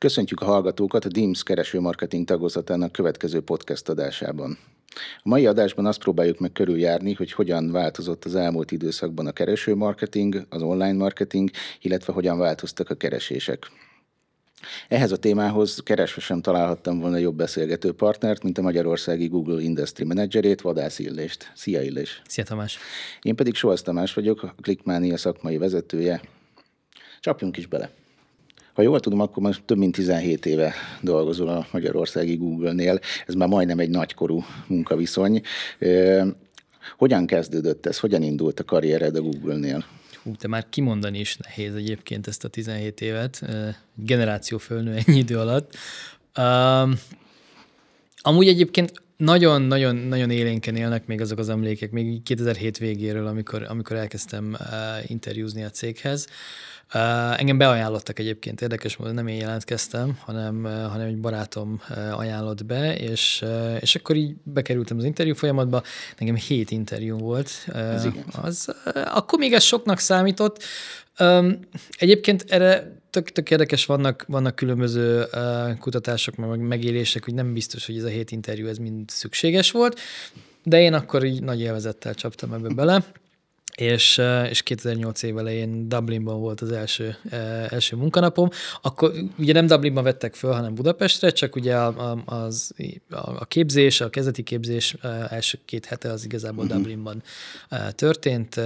Köszöntjük a hallgatókat a DIMS keresőmarketing tagozatának következő podcast adásában. A mai adásban azt próbáljuk meg körüljárni, hogy hogyan változott az elmúlt időszakban a keresőmarketing, az online marketing, illetve hogyan változtak a keresések. Ehhez a témához keresve sem találhattam volna jobb beszélgető partnert, mint a magyarországi Google Industry Managerét, Vadász Illést. Szia Illés! Szia Tamás! Én pedig Solc Tamás vagyok, a Clickmania szakmai vezetője. Csapjunk is bele! Ha jól tudom, akkor már több mint 17 éve dolgozol a magyarországi Google-nél. Ez már majdnem egy nagykorú munkaviszony. Hogyan kezdődött ez? Hogyan indult a karriered a Google-nél? De már kimondani is nehéz egyébként ezt a 17 évet. Generáció fölnő ennyi idő alatt. Amúgy egyébként nagyon élénken élnek még azok az emlékek, még 2007 végéről, amikor elkezdtem interjúzni a céghez. Engem beajánlottak egyébként, érdekes módon nem én jelentkeztem, hanem egy barátom ajánlott be, és akkor így bekerültem az interjú folyamatba. Nekem 7 interjú volt. Akkor még ez soknak számított. Egyébként erre tök érdekes, vannak különböző kutatások, meg megélések, hogy nem biztos, hogy ez a 7 interjú ez mind szükséges volt, de én akkor így nagy élvezettel csaptam ebbe bele. És 2008 év elején Dublinban volt az első munkanapom. Akkor ugye nem Dublinban vettek föl, hanem Budapestre, csak ugye a képzés, a kezdeti képzés első 2 hete az igazából Dublinban történt.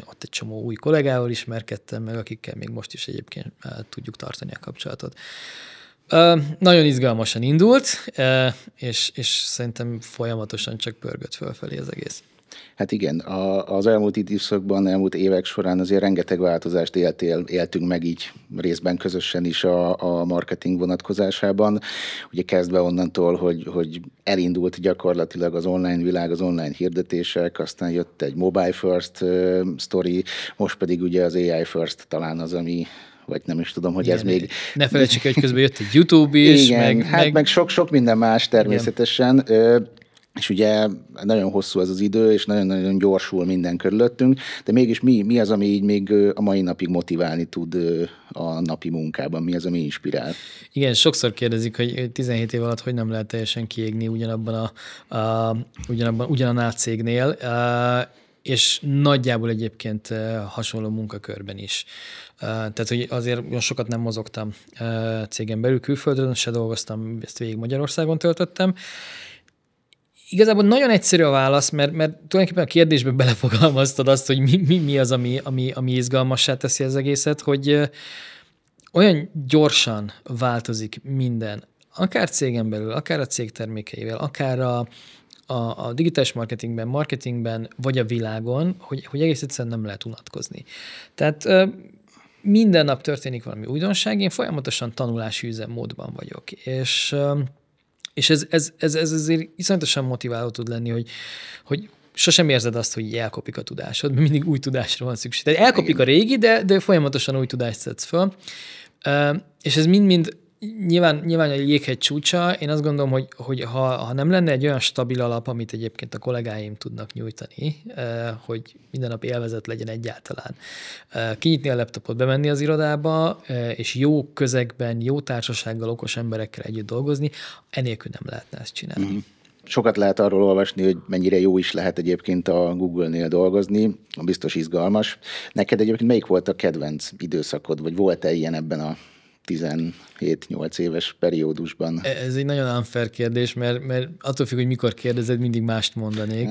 Ott egy csomó új kollégával ismerkedtem meg, akikkel még most is egyébként tudjuk tartani a kapcsolatot. Nagyon izgalmasan indult, és szerintem folyamatosan csak pörgött fölfelé az egész. Hát igen, az elmúlt időszakban, elmúlt évek során azért rengeteg változást éltünk meg így részben közösen is a marketing vonatkozásában. Ugye kezdve onnantól, hogy elindult gyakorlatilag az online világ, az online hirdetések, aztán jött egy mobile first story, most pedig ugye az AI first talán az, ami vagy nem is tudom, hogy igen, ez még... Ne felejtsük, hogy közben jött egy YouTube is, igen, meg sok minden más természetesen. Igen. És ugye nagyon hosszú ez az idő, és nagyon-nagyon gyorsul minden körülöttünk, de mégis mi az, ami így még a mai napig motiválni tud a napi munkában? Mi az, ami inspirál? Igen, sokszor kérdezik, hogy 17 év alatt hogy nem lehet teljesen kiégni ugyanannál cégnél, és nagyjából egyébként hasonló munkakörben is. Tehát, hogy azért sokat nem mozogtam cégen belül, külföldön se dolgoztam, ezt végig Magyarországon töltöttem. Igazából nagyon egyszerű a válasz, mert tulajdonképpen a kérdésbe belefogalmaztad azt, hogy mi az, ami izgalmassá teszi az egészet, hogy olyan gyorsan változik minden, akár cégen belül, akár a cég termékeivel, akár a digitális marketingben, vagy a világon, hogy egész egyszerűen nem lehet unatkozni. Tehát minden nap történik valami újdonság, én folyamatosan tanulási üzemmódban vagyok, és ez azért iszonyatosan motiváló tud lenni, hogy sosem érzed azt, hogy elkopik a tudásod, mert mindig új tudásra van szükség. Tehát elkopik a régi, de folyamatosan új tudást szedsz föl. És ez mind nyilván a jéghegy csúcsa. Én azt gondolom, hogy ha nem lenne egy olyan stabil alap, amit egyébként a kollégáim tudnak nyújtani, hogy minden nap élvezet legyen egyáltalán. Kinyitni a laptopot, bemenni az irodába, és jó közegben, jó társasággal, okos emberekkel együtt dolgozni, enélkül nem lehetne ezt csinálni. Mm-hmm. Sokat lehet arról olvasni, hogy mennyire jó is lehet egyébként a Google-nél dolgozni, biztos izgalmas. Neked egyébként melyik volt a kedvenc időszakod, vagy volt-e ilyen ebben a 17-8 éves periódusban? Ez egy nagyon unfair kérdés, mert attól függ, hogy mikor kérdezed, mindig mást mondanék.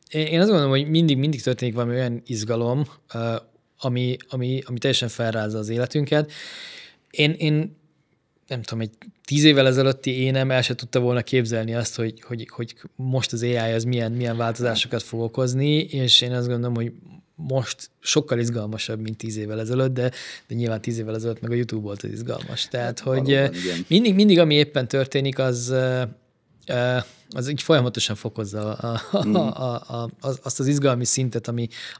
Én azt gondolom, hogy mindig történik valami olyan izgalom, ami teljesen felrázza az életünket. Én nem tudom, egy 10 évvel ezelőtti énem el se tudta volna képzelni azt, hogy most az AI az milyen változásokat fog okozni, és én azt gondolom, hogy most sokkal izgalmasabb, mint 10 évvel ezelőtt, de nyilván 10 évvel ezelőtt meg a YouTube volt az izgalmas. Tehát, hogy mindig, ami éppen történik, az így folyamatosan fokozza azt az izgalmi szintet,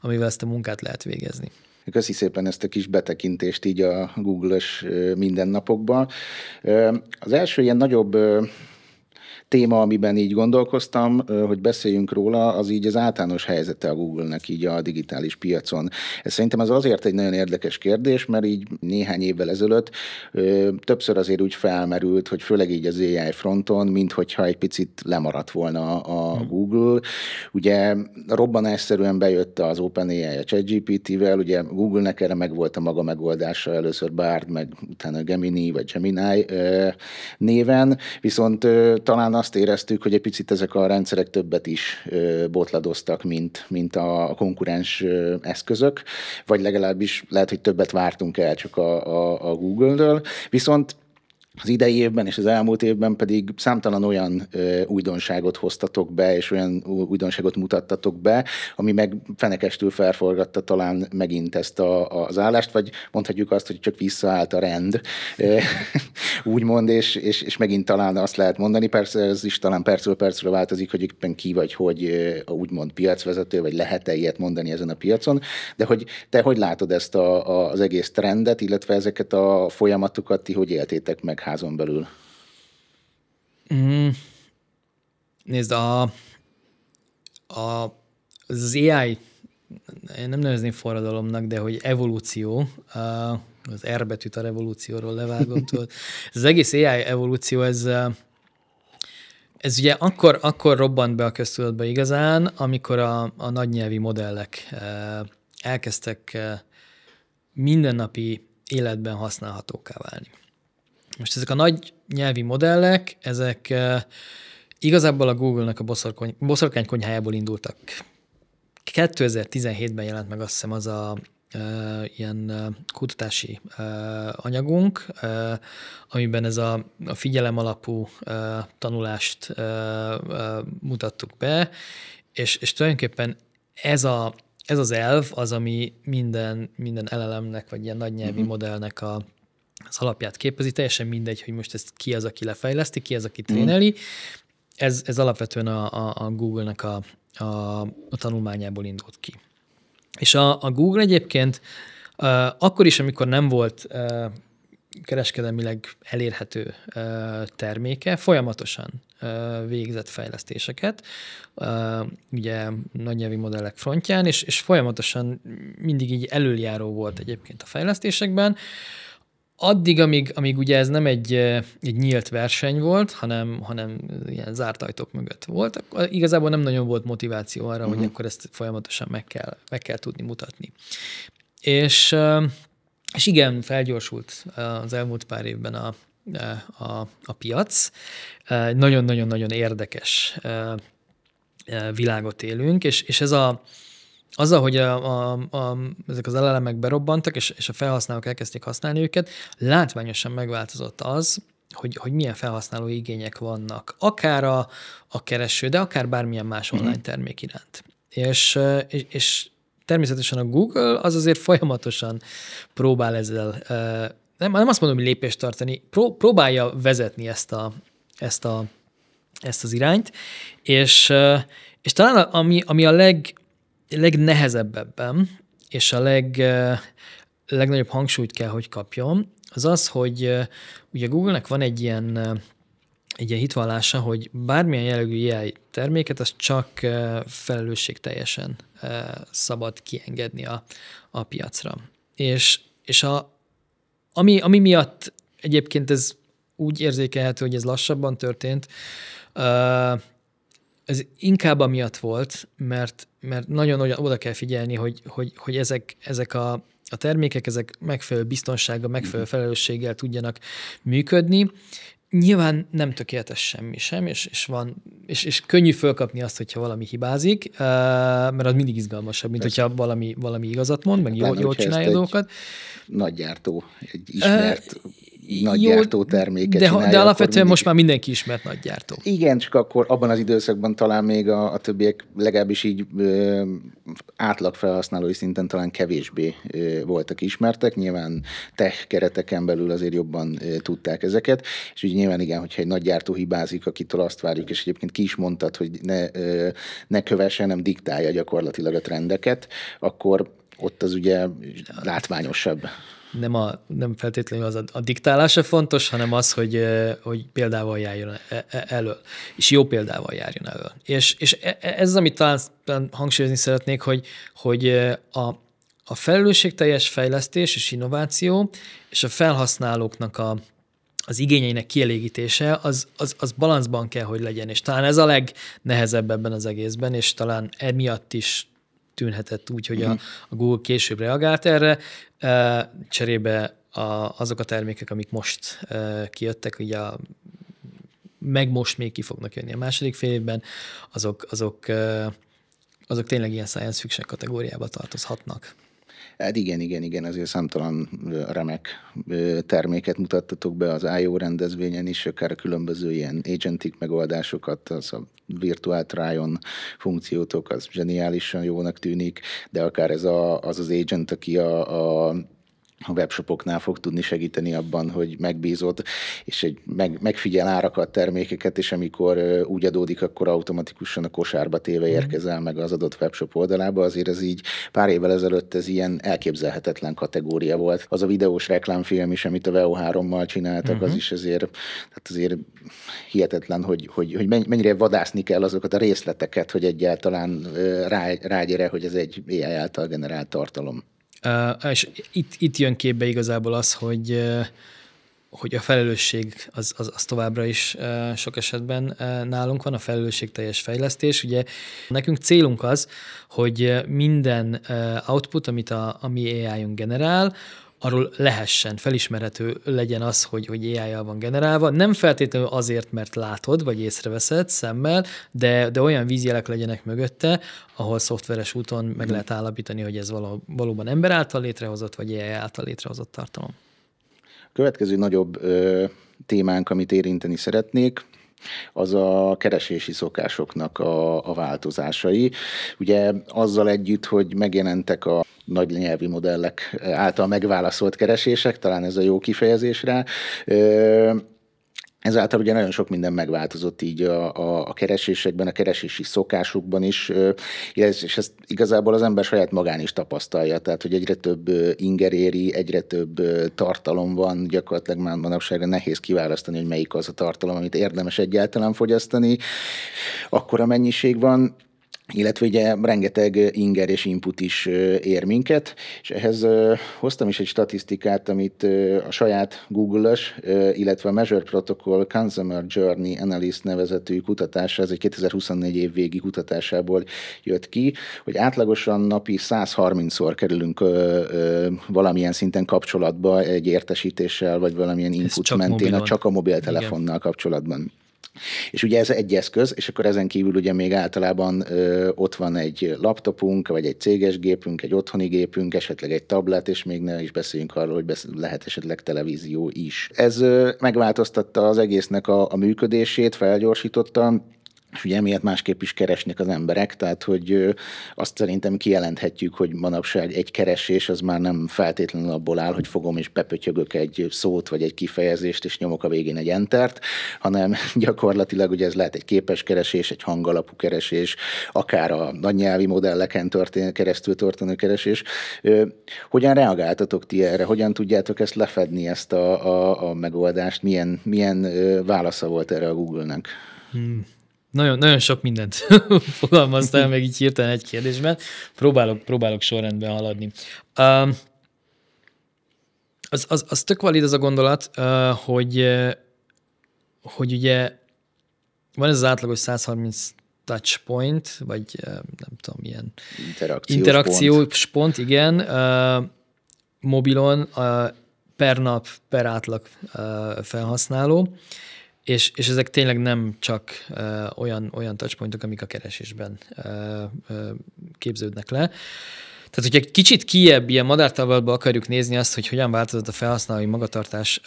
amivel ezt a munkát lehet végezni. Köszi szépen ezt a kis betekintést így a Google-ös mindennapokba. Az első ilyen nagyobb téma, amiben így gondolkoztam, hogy beszéljünk róla, az így az általános helyzete a Google-nek így a digitális piacon. Ez szerintem az azért egy nagyon érdekes kérdés, mert így néhány évvel ezelőtt többször azért úgy felmerült, hogy főleg így az AI fronton, minthogyha egy picit lemaradt volna a Google. Ugye robbanásszerűen bejött az OpenAI a ChatGPT-vel, ugye Google-nek erre megvolt a maga megoldása, először Bard, meg utána Gemini vagy Gemini néven, viszont talán azt éreztük, hogy egy picit ezek a rendszerek többet is botladoztak, mint a konkurens eszközök, vagy legalábbis lehet, hogy többet vártunk el csak a Google-től, viszont az idei évben és az elmúlt évben pedig számtalan olyan újdonságot hoztatok be, és olyan újdonságot mutattatok be, ami meg fenekestül felforgatta talán megint ezt az állást, vagy mondhatjuk azt, hogy csak visszaállt a rend, úgymond, és megint talán azt lehet mondani, persze ez is talán percről percre változik, hogy éppen ki vagy, hogy úgymond piacvezető, vagy lehet-e ilyet mondani ezen a piacon, de hogy te hogy látod ezt az egész trendet, illetve ezeket a folyamatokat, ti hogy éltétek meg házon belül? Nézd, az AI, én nem nevezném forradalomnak, de hogy evolúció, az R betűt a revolúcióról levágom, tudod. Ez az egész AI evolúció, ez ugye akkor robbant be a köztudatba igazán, amikor a nagynyelvi modellek elkezdtek mindennapi életben használhatóká válni. Most ezek a nagy nyelvi modellek, ezek igazából a Google-nek a boszorkánykonyhájából indultak. 2017-ben jelent meg azt hiszem az ilyen kutatási anyagunk, amiben ez a figyelem alapú tanulást mutattuk be, és tulajdonképpen ez az elv az, ami minden LLM-nek, vagy ilyen nagy nyelvi modellnek az alapját képezi, teljesen mindegy, hogy most ezt ki az, aki lefejleszti, ki az, aki tréneli. Ez alapvetően a Google-nek a tanulmányából indult ki. És a Google egyébként akkor is, amikor nem volt kereskedelmileg elérhető terméke, folyamatosan végzett fejlesztéseket, ugye nagynyelvi modellek frontján, és folyamatosan mindig így elöljáró volt egyébként a fejlesztésekben. Addig, amíg ugye ez nem egy nyílt verseny volt, hanem ilyen zárt ajtók mögött volt, akkor igazából nem nagyon volt motiváció arra, hogy akkor ezt folyamatosan meg kell tudni mutatni. És igen, felgyorsult az elmúlt pár évben a piac. Nagyon-nagyon-nagyon érdekes világot élünk, és ez azzal, hogy ezek az LLM-ek berobbantak, és a felhasználók elkezdték használni őket, látványosan megváltozott az, hogy milyen felhasználó igények vannak, akár a kereső, de akár bármilyen más online termék iránt. És természetesen a Google az azért folyamatosan próbál ezzel, nem azt mondom, hogy lépést tartani, próbálja vezetni ezt az irányt, és talán ami a legnehezebb ebben, és a legnagyobb hangsúlyt kell, hogy kapjon, az, hogy ugye Google-nek van egy ilyen hitvallása, hogy bármilyen jellegű AI terméket, az csak felelősségteljesen szabad kiengedni a piacra. És ami miatt egyébként ez úgy érzékelhető, hogy ez lassabban történt, ez inkább amiatt volt, mert nagyon oda kell figyelni, hogy ezek a termékek, ezek megfelelő biztonsággal, megfelelő felelősséggel tudjanak működni. Nyilván nem tökéletes semmi sem, és könnyű fölkapni azt, hogyha valami hibázik, mert az mindig izgalmasabb, mint hogyha valami igazat mond, meg jól csinálja a dolgokat. Nagygyártó, egy ismert nagygyártó terméket csinálja. De alapvetően most már mindenki ismert nagygyártó. Igen, csak akkor abban az időszakban talán még a többiek legalábbis így átlag felhasználói szinten talán kevésbé voltak ismertek. Nyilván tech kereteken belül azért jobban tudták ezeket. És úgy nyilván igen, hogyha egy nagygyártó hibázik, akitől azt várjuk, és egyébként ki is mondtad, hogy ne kövessen, nem diktálja gyakorlatilag a trendeket, akkor ott az ugye látványosabb. nem feltétlenül az a diktálása fontos, hanem az, hogy példával járjon elől, és jó példával járjon elől. És ez az, amit talán hangsúlyozni szeretnék, hogy a felelősségteljes fejlesztés és innováció, és a felhasználóknak az igényeinek kielégítése, az balanszban kell, hogy legyen. És talán ez a legnehezebb ebben az egészben, és talán emiatt is tűnhetett úgy, hogy a Google később reagált erre, cserébe azok a termékek, amik most kijöttek, ugye meg most még ki fognak jönni a második fél évben, azok tényleg ilyen science fiction kategóriába tartozhatnak. Hát igen, azért számtalan remek terméket mutattatok be az I.O. rendezvényen is, akár a különböző ilyen agentic megoldásokat, az a virtual try-on funkciótok, az zseniálisan jónak tűnik, de akár ez az agent, aki a webshopoknál fog tudni segíteni abban, hogy megbízod, és megfigyel árakat, termékeket, és amikor úgy adódik, akkor automatikusan a kosárba téve érkezel meg az adott webshop oldalába. Azért ez így pár évvel ezelőtt ez ilyen elképzelhetetlen kategória volt. Az a videós reklámfilm is, amit a VO3-mal csináltak, az is azért hihetetlen, hogy mennyire vadászni kell azokat a részleteket, hogy egyáltalán rágyere, hogy ez egy AI által generált tartalom. És itt jön képbe igazából az, hogy a felelősség az továbbra is sok esetben nálunk van, a felelősségteljes fejlesztés. Ugye nekünk célunk az, hogy minden output, amit a mi AI-unk generál, arról lehessen, felismerhető legyen az, hogy AI-jal van generálva. Nem feltétlenül azért, mert látod, vagy észreveszed szemmel, de olyan vízjelek legyenek mögötte, ahol szoftveres úton meg lehet állapítani, hogy ez valóban ember által létrehozott, vagy AI által létrehozott tartalom. A következő nagyobb témánk, amit érinteni szeretnék, az a keresési szokásoknak a változásai. Ugye azzal együtt, hogy megjelentek a nagy nyelvi modellek által megválaszolt keresések, talán ez a jó kifejezés rá, ezáltal ugye nagyon sok minden megváltozott így a keresésekben, a keresési szokásokban is, és ezt igazából az ember saját magán is tapasztalja, tehát hogy egyre több inger éri, egyre több tartalom van, gyakorlatilag már manapság nehéz kiválasztani, hogy melyik az a tartalom, amit érdemes egyáltalán fogyasztani. Akkora mennyiség van, illetve ugye rengeteg inger és input is ér minket, és ehhez hoztam is egy statisztikát, amit a saját Google-ös, illetve a Measure Protocol Consumer Journey Analyst nevezetű kutatása, ez egy 2024 év végi kutatásából jött ki, hogy átlagosan napi 130-szor kerülünk valamilyen szinten kapcsolatba egy értesítéssel, vagy valamilyen input mentén, csak a mobiltelefonnal kapcsolatban. És ugye ez egy eszköz, és akkor ezen kívül ugye még általában ott van egy laptopunk, vagy egy céges gépünk, egy otthoni gépünk, esetleg egy tablet, és még ne is beszéljünk arról, hogy lehet esetleg televízió is. Ez megváltoztatta az egésznek a működését, felgyorsította, és ugye emiatt másképp is keresnek az emberek, tehát hogy azt szerintem kijelenthetjük, hogy manapság egy keresés az már nem feltétlenül abból áll, hogy fogom és bepötyögök egy szót vagy egy kifejezést, és nyomok a végén egy entert, hanem gyakorlatilag ugye ez lehet egy képes keresés, egy hangalapú keresés, akár a nagynyelvi modelleken keresztül történő keresés. Hogyan reagáltatok ti erre? Hogyan tudjátok ezt lefedni, ezt a megoldást? Milyen válasza volt erre a Google-nek? Nagyon, nagyon sok mindent fogalmaztál meg így hirtelen egy kérdésben. Próbálok sorrendben haladni. Az tök valid az a gondolat, hogy ugye van ez az átlagos 130 touch point, vagy nem tudom, milyen interakciós pont, igen, mobilon per nap, per átlag felhasználó. És ezek tényleg nem csak olyan touchpointok, amik a keresésben képződnek le. Tehát, hogyha egy kicsit kijebb, ilyen madártávlatba akarjuk nézni azt, hogy hogyan változott a felhasználói magatartás,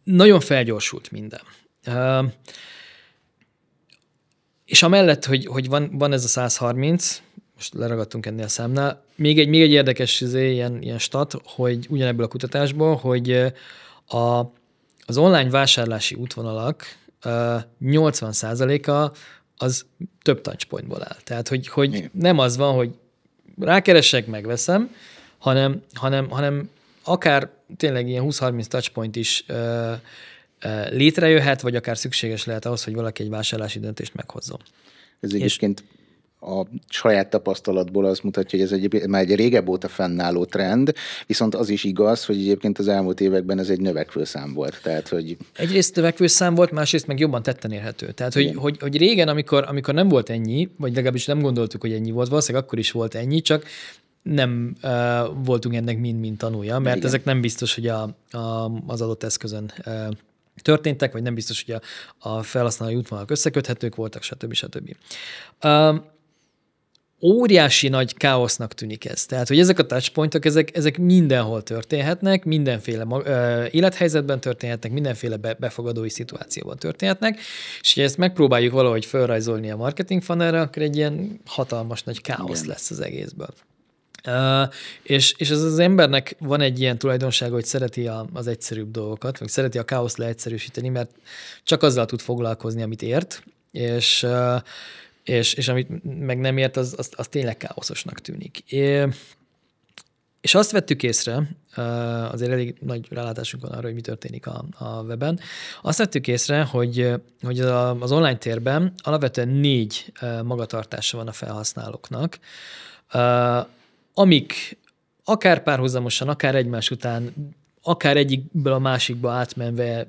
nagyon felgyorsult minden. És amellett, hogy van ez a 130, most leragadtunk ennél a számnál, még egy érdekes ilyen stat, hogy ugyanebből a kutatásból, hogy az online vásárlási útvonalak 80%-a az több touchpointból áll. Tehát, hogy nem az van, hogy rákeresek, megveszem, hanem akár tényleg ilyen 20-30 touchpoint is létrejöhet, vagy akár szükséges lehet ahhoz, hogy valaki egy vásárlási döntést meghozzon. Ez egyébként a saját tapasztalatból azt mutatja, hogy ez már egy régebb óta fennálló trend, viszont az is igaz, hogy egyébként az elmúlt években ez egy növekvő szám volt. Tehát, hogy... Egyrészt növekvő szám volt, másrészt meg jobban tetten érhető. Tehát, hogy régen, amikor nem volt ennyi, vagy legalábbis nem gondoltuk, hogy ennyi volt, valószínűleg akkor is volt ennyi, csak nem voltunk ennek mind tanulja, mert ezek nem biztos, hogy az adott eszközön történtek, vagy nem biztos, hogy a felhasználói útvonalak összeköthetők voltak, stb. Óriási nagy káosznak tűnik ez. Tehát, hogy ezek a touchpointok, ezek mindenhol történhetnek, mindenféle élethelyzetben történhetnek, mindenféle befogadói szituációban történhetnek, és ha ezt megpróbáljuk valahogy felrajzolni a marketing funnelre, akkor egy ilyen hatalmas nagy káosz lesz az egészből. És az embernek van egy ilyen tulajdonsága, hogy szereti az egyszerűbb dolgokat, vagy szereti a káoszt leegyszerűsíteni, mert csak azzal tud foglalkozni, amit ért, és amit meg nem ért, az tényleg káoszosnak tűnik. És azt vettük észre, azért elég nagy rálátásunk van arra, hogy mi történik a weben, azt vettük észre, hogy az online térben alapvetően 4 magatartása van a felhasználóknak, amik akár párhuzamosan, akár egymás után, akár egyikből a másikba átmenve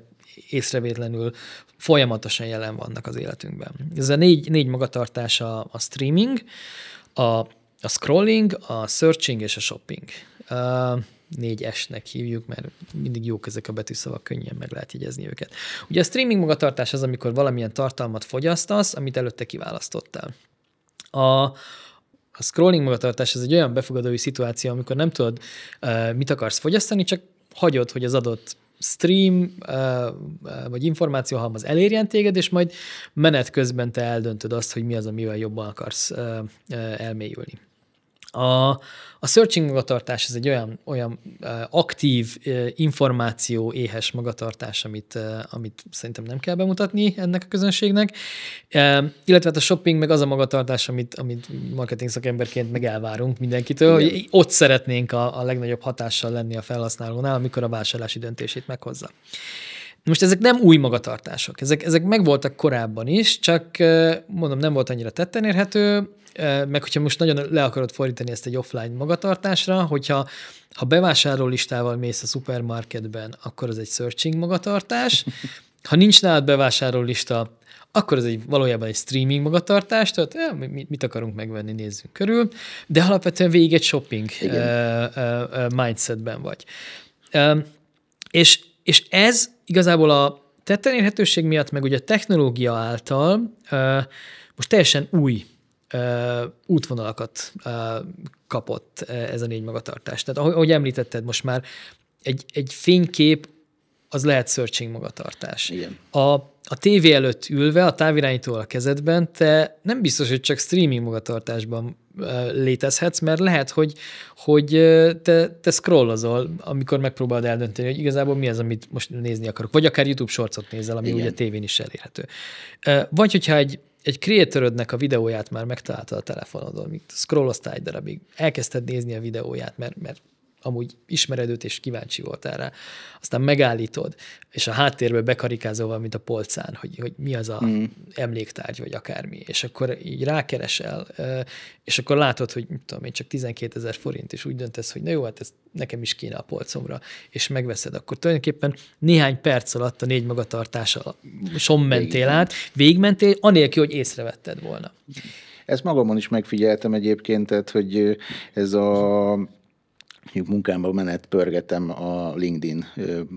észrevétlenül folyamatosan jelen vannak az életünkben. Ez a 4 magatartás a streaming, a scrolling, a searching és a shopping. 4S-nek hívjuk, mert mindig jók ezek a betűszavak, könnyen meg lehet jegyezni őket. Ugye a streaming magatartás az, amikor valamilyen tartalmat fogyasztasz, amit előtte kiválasztottál. A scrolling magatartás ez egy olyan befogadói szituáció, amikor nem tudod, mit akarsz fogyasztani, csak hagyod, hogy az adott stream vagy információhalmaz elérjen téged, és majd menet közben te eldöntöd azt, hogy mi az, amivel jobban akarsz elmélyülni. A searching magatartás ez egy olyan aktív, információ éhes magatartás, amit szerintem nem kell bemutatni ennek a közönségnek, illetve a shopping meg az a magatartás, amit marketing szakemberként meg elvárunk mindenkitől, hogy ott szeretnénk a legnagyobb hatással lenni a felhasználónál, amikor a vásárlási döntését meghozza. Most ezek nem új magatartások, ezek megvoltak korábban is, csak mondom, nem volt annyira tetten érhető, meg hogyha most nagyon le akarod fordítani ezt egy offline magatartásra, hogyha bevásárlólistával mész a szupermarketben, akkor az egy searching magatartás, ha nincs nálad bevásárlólista, akkor ez valójában egy streaming magatartás, tehát mit akarunk megvenni, nézzünk körül, de alapvetően végig egy shopping mindsetben vagy. És ez igazából a tetten érhetőség miatt, meg ugye a technológia által most teljesen új útvonalakat kapott ez a 4 magatartás. Tehát ahogy említetted, most már egy fénykép az lehet searching magatartás. Igen. A tévé előtt ülve, a távirányítóval a kezedben, te nem biztos, hogy csak streaming magatartásban létezhetsz, mert lehet, hogy te scrollozol, amikor megpróbálod eldönteni, hogy igazából mi az, amit most nézni akarok. Vagy akár YouTube Shortsot nézel, ami ugye tévén is elérhető. Vagy hogyha egy creatorödnek a videóját már megtaláltad a telefonodon, míg scrolloztál egy darabig, elkezdted nézni a videóját, mert amúgy ismered őt, és kíváncsi voltál rá. Aztán megállítod, és a háttérbe bekarikázol valamit a polcán, hogy mi az a emléktárgy, vagy akármi. És akkor így rákeresel, és akkor látod, hogy mit tudom én, csak 12 000 forint, és úgy döntesz, hogy na jó, hát ez nekem is kéne a polcomra, és megveszed. Akkor tulajdonképpen néhány perc alatt a 4 magatartáson mentél át, végigmentél, anélkül, hogy észrevetted volna. Ezt magamon is megfigyeltem egyébként, tehát, hogy ez munkámban menet pörgetem a LinkedIn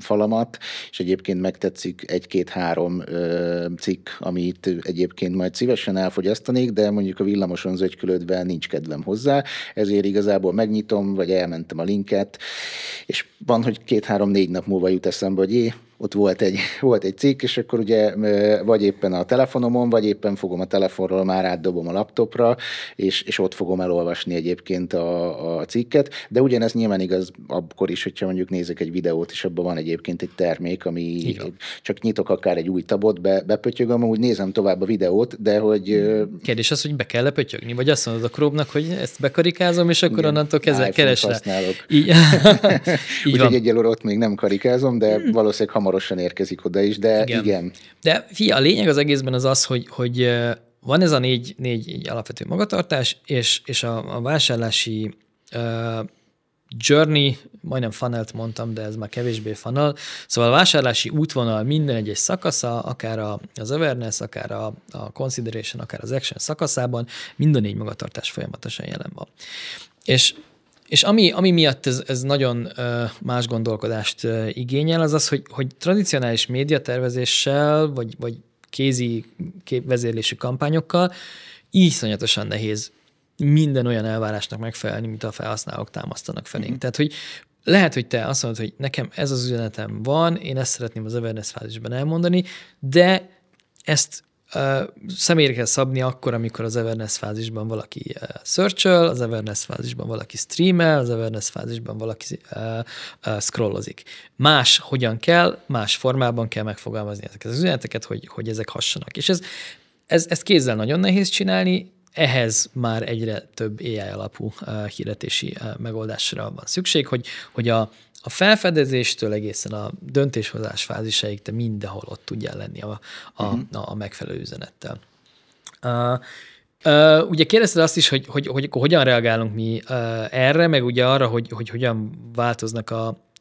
falamat, és egyébként megtetszik 1-2-3 cikk, amit egyébként majd szívesen elfogyasztanék, de mondjuk a villamoson zögykülődve nincs kedvem hozzá, ezért igazából megnyitom, vagy elmentem a linket, és van, hogy 2-3-4 nap múlva jut eszembe, hogy ott volt egy cikk, és akkor ugye vagy éppen a telefonomon, vagy éppen fogom a telefonról, már átdobom a laptopra, és ott fogom elolvasni egyébként a cikket, de ugyanez nyilván igaz akkor is, hogyha mondjuk nézek egy videót, és abban van egyébként egy termék, ami igen. Csak nyitok akár egy új tabot, bepötyögöm, úgy nézem tovább a videót, de hogy... Kérdés az, hogy be kell lepötyögni, vagy azt mondod a Chrome-nak, hogy ezt bekarikázom, és akkor onnantól kezdve keres rá. Így úgyhogy egyelőre ott még nem karikázom, de valószínűleg hamarosan érkezik oda is, de igen. De a lényeg az egészben az, hogy van ez a négy alapvető magatartás, és a vásárlási journey, majdnem funnelt mondtam, de ez már kevésbé funnel, szóval a vásárlási útvonal minden egyes szakasza, akár az awareness, akár a consideration, akár az action szakaszában, mind a 4 magatartás folyamatosan jelen van. És ami miatt ez nagyon más gondolkodást igényel, az, hogy tradicionális médiatervezéssel, vagy kézi vezérlési kampányokkal iszonyatosan nehéz minden olyan elvárásnak megfelelni, mint a felhasználók támasztanak felénk. Tehát, hogy lehet, hogy te azt mondod, hogy nekem ez az üzenetem van, én ezt szeretném az awareness fázisban elmondani, de ezt személyre kell szabni akkor, amikor az awareness fázisban valaki search-öl, az awareness fázisban valaki streamel, az awareness fázisban valaki scrollozik. Más hogyan kell, más formában kell megfogalmazni ezeket az üzeneteket, hogy ezek hassanak. És ezt kézzel nagyon nehéz csinálni, ehhez már egyre több AI alapú hirdetési megoldásra van szükség, hogy a felfedezéstől egészen a döntéshozás fázisáig te mindenhol ott tudjál lenni a megfelelő üzenettel. Ugye kérdezted azt is, hogy hogyan reagálunk mi erre, meg ugye arra, hogy hogyan változnak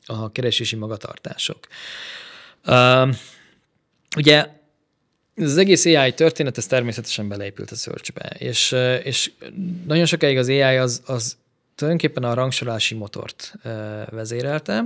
a keresési magatartások. Ugye az egész AI történet, ez természetesen beleépült a search-be, és nagyon sokáig az AI az tulajdonképpen a rangsorási motort vezérelte.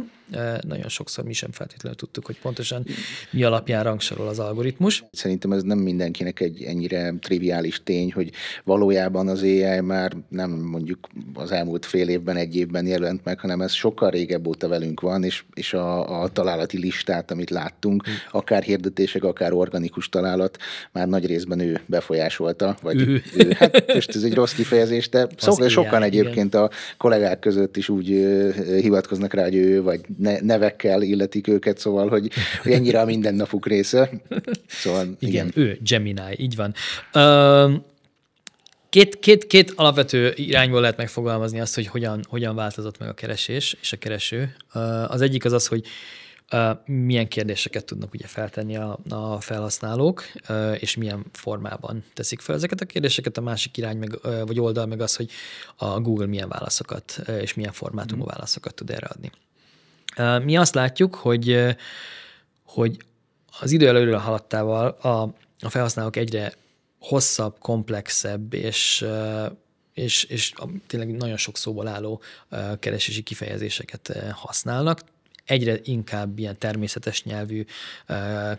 Nagyon sokszor mi sem feltétlenül tudtuk, hogy pontosan mi alapján rangsorol az algoritmus. Szerintem ez nem mindenkinek egy ennyire triviális tény, hogy valójában az AI már nem mondjuk az elmúlt fél évben, egy évben jelent meg, hanem ez sokkal régebb óta velünk van, és a találati listát, amit láttunk, akár hirdetések, akár organikus találat, már nagy részben ő befolyásolta, vagy hát most ez egy rossz kifejezés, de sokan egyébként igen. A kollégák között is úgy hivatkoznak rá, hogy ő, vagy nevekkel illetik őket, szóval, hogy ennyire a mindennapuk része. Szóval, igen. Ő, Gemini, így van. Két alapvető irányból lehet megfogalmazni azt, hogy hogyan változott meg a keresés és a kereső. Az egyik az, hogy milyen kérdéseket tudnak ugye feltenni a felhasználók, és milyen formában teszik fel ezeket a kérdéseket. A másik irány vagy oldal meg az, hogy a Google milyen válaszokat és milyen formátumú válaszokat tud erre adni. Mi azt látjuk, hogy az idő előre haladtával a felhasználók egyre hosszabb, komplexebb és tényleg nagyon sok szóból álló keresési kifejezéseket használnak, egyre inkább ilyen természetes nyelvű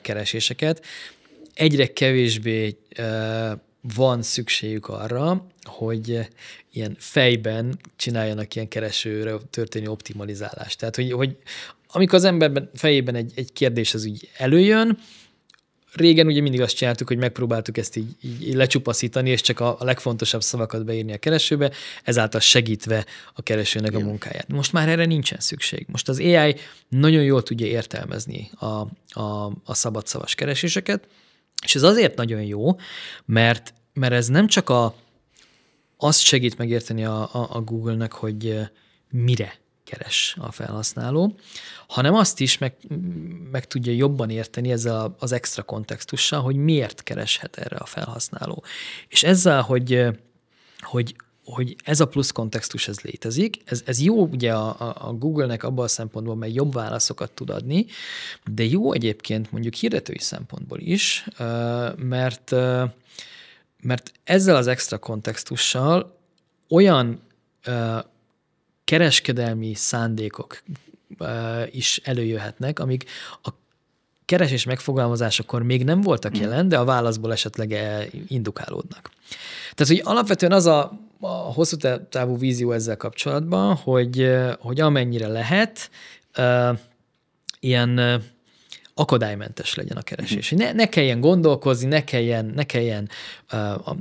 kereséseket, egyre kevésbé van szükségük arra, hogy ilyen fejben csináljanak ilyen keresőre történő optimalizálást. Tehát, hogy amikor az ember fejében egy kérdés az úgy előjön, régen ugye mindig azt csináltuk, hogy megpróbáltuk ezt így lecsupaszítani, és csak a legfontosabb szavakat beírni a keresőbe, ezáltal segítve a keresőnek a munkáját. Most már erre nincsen szükség. Most az AI nagyon jól tudja értelmezni a szabadszavas kereséseket, és ez azért nagyon jó, mert ez nem csak azt segít megérteni a Google-nek, hogy mire keres a felhasználó, hanem azt is meg tudja jobban érteni ezzel az extra kontextussal, hogy miért kereshet erre a felhasználó. És ezzel, hogy ez a plusz kontextus ez létezik, ez jó ugye a Google-nek abban a szempontból, mert jobb válaszokat tud adni, de jó egyébként mondjuk hirdetői szempontból is, mert ezzel az extra kontextussal olyan kereskedelmi szándékok is előjöhetnek, amik a keresés megfogalmazásakor még nem voltak jelen, de a válaszból esetleg indukálódnak. Tehát, hogy alapvetően az a hosszú távú vízió ezzel kapcsolatban, hogy amennyire lehet, ilyen akadálymentes legyen a keresés. Ne kelljen gondolkozni, ne kelljen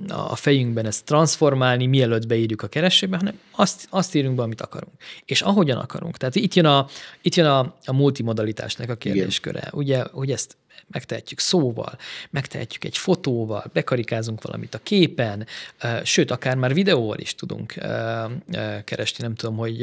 a fejünkben ezt transformálni, mielőtt beírjuk a keresőbe, hanem azt írunk be, amit akarunk. És ahogyan akarunk. Tehát itt jön a multimodalitásnak a kérdésköre. Ugye, hogy ezt megtehetjük szóval, megtehetjük egy fotóval, bekarikázunk valamit a képen, sőt, akár már videóval is tudunk keresni. Nem tudom, hogy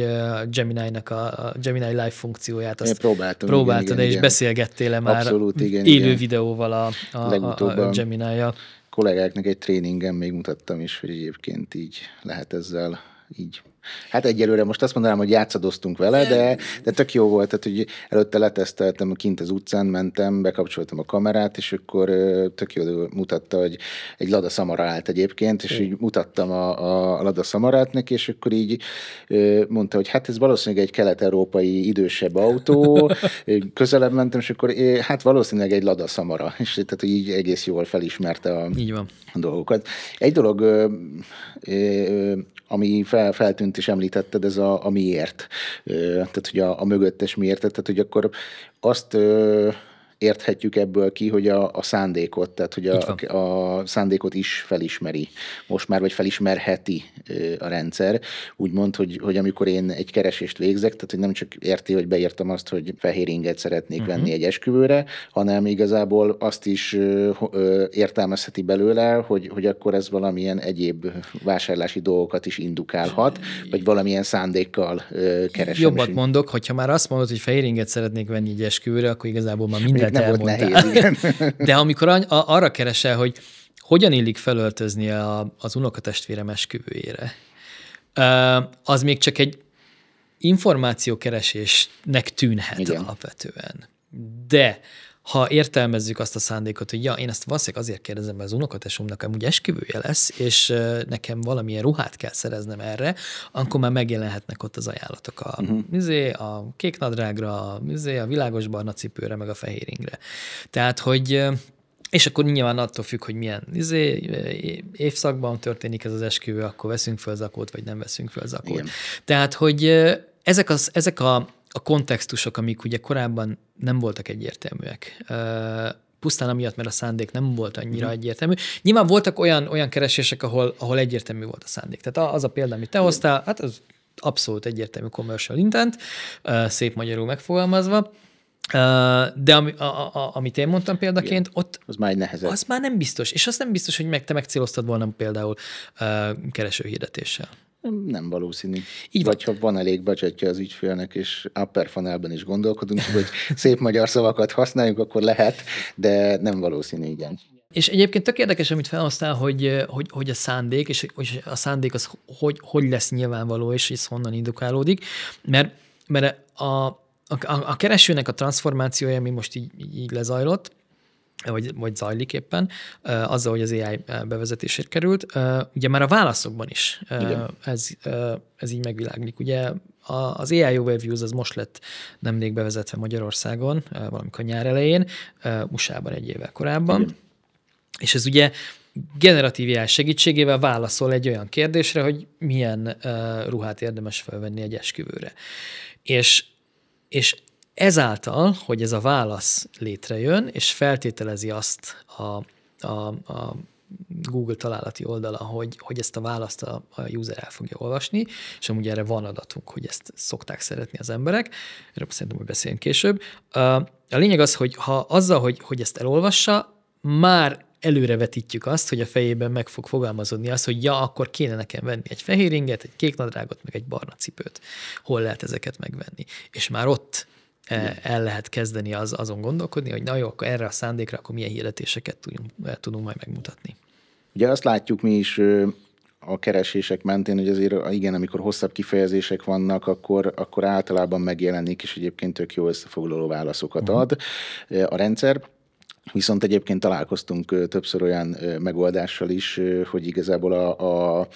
Gemini-nak a Gemini Live funkcióját azt próbáltad, és beszélgettél-e már abszolút, élő videóval a Gemini-jal. Kollégáknak egy tréningen még mutattam is, hogy egyébként így lehet ezzel így. Hát egyelőre most azt mondanám, hogy játszadoztunk vele, de tök jó volt, tehát hogy előtte leteszteltem, kint az utcán mentem, bekapcsoltam a kamerát, és akkor tök jó mutatta, hogy egy Lada Samara állt egyébként, és így mutattam a Lada Samarát neki, és akkor így mondta, hogy hát ez valószínűleg egy kelet-európai idősebb autó, közelebb mentem, és akkor hát valószínűleg egy Lada Samara, és tehát hogy így egész jól felismerte a dolgokat. Egy dolog, ami feltűnt és említetted, ez a miért. Tehát, hogy a mögöttes miért. Tehát, hogy akkor azt érthetjük ebből ki, hogy a szándékot, tehát, hogy a szándékot is felismeri most már, vagy felismerheti a rendszer. Úgymond, hogy amikor én egy keresést végzek, tehát, hogy nem csak érti, hogy beírtam azt, hogy fehér inget szeretnék venni egy esküvőre, hanem igazából azt is értelmezheti belőle, hogy akkor ez valamilyen egyéb vásárlási dolgokat is indukálhat, vagy valamilyen szándékkal keresem. Jobbat mondok, hogyha már azt mondod, hogy fehér inget szeretnék venni egy esküvőre, akkor igazából már mindent elmondtál. Nehéz, de amikor arra keresel, hogy hogyan illik felöltözni az unokatestvérem esküvőjére, az még csak egy információkeresésnek tűnhet alapvetően. De ha értelmezzük azt a szándékot, hogy én ezt valószínűleg azért kérdezem, mert az unokatesomnak amúgy esküvője lesz, és nekem valamilyen ruhát kell szereznem erre, akkor már megjelenhetnek ott az ajánlatok a kék nadrágra, a világos barna cipőre, meg a fehér ingre. Tehát, hogy és akkor nyilván attól függ, hogy milyen évszakban történik ez az esküvő, akkor veszünk föl zakót, vagy nem veszünk föl zakót. Igen. Tehát, hogy ezek a kontextusok, amik ugye korábban nem voltak egyértelműek. Pusztán amiatt, mert a szándék nem volt annyira egyértelmű. Nyilván voltak olyan keresések, ahol egyértelmű volt a szándék. Tehát az a példa, amit te hoztál, hát az abszolút egyértelmű commercial intent, szép magyarul megfogalmazva. De amit én mondtam példaként, ott az már nehezebb. Az már nem biztos. És azt nem biztos, hogy te megcéloztad volna például keresőhirdetéssel. Nem valószínű. Így vagy ha van elég budgetje az ügyfélnek, és upper funnelben is gondolkodunk, hogy szép magyar szavakat használjunk, akkor lehet, de nem valószínű, igen. És egyébként tök érdekes, amit felhoztál, hogy a szándék, és a szándék az hogy lesz nyilvánvaló, és ez honnan indukálódik, mert a keresőnek a transformációja, ami most így lezajlott, vagy zajlik éppen, azzal, hogy az AI bevezetésért került. Ugye már a válaszokban is ez így megviláglik. Ugye az AI Overviews az most lett nemrég bevezetve Magyarországon, valamikor nyár elején, USA-ban egy évvel korábban. Igen. És ez ugye generatív AI segítségével válaszol egy olyan kérdésre, hogy milyen ruhát érdemes felvenni egy esküvőre. És ezáltal, hogy ez a válasz létrejön, és feltételezi azt a Google találati oldala, hogy ezt a választ a user el fogja olvasni, és amúgy erre van adatunk, hogy ezt szokták szeretni az emberek, erről szerintem, hogy beszélünk később. A lényeg az, hogy ha azzal, hogy ezt elolvassa, már előrevetítjük azt, hogy a fejében meg fog fogalmazódni az, hogy akkor kéne nekem venni egy fehér inget, egy kék nadrágot, meg egy barna cipőt. Hol lehet ezeket megvenni? És már ott el lehet kezdeni azon gondolkodni, hogy na jó, akkor erre a szándékra, akkor milyen hirdetéseket tudunk majd megmutatni. Ugye azt látjuk mi is a keresések mentén, hogy azért igen, amikor hosszabb kifejezések vannak, akkor általában megjelenik, és egyébként tök jó összefoglaló válaszokat ad a rendszer. Viszont egyébként találkoztunk többször olyan megoldással is, hogy igazából a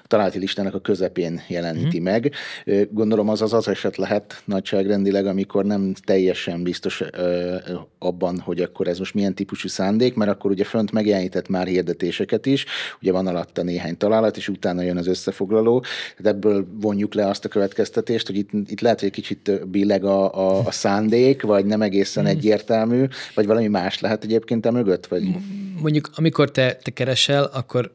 találati listának a közepén jeleníti meg. Gondolom az eset lehet nagyságrendileg, amikor nem teljesen biztos abban, hogy akkor ez most milyen típusú szándék, mert akkor ugye fönt megjelenített már hirdetéseket is, ugye van alatta néhány találat, és utána jön az összefoglaló. Tehát ebből vonjuk le azt a következtetést, hogy itt lehet, hogy kicsit billeg a szándék, vagy nem egészen egyértelmű, vagy valami más lehet egyébként mögött? Vagy? Mondjuk, amikor te keresel,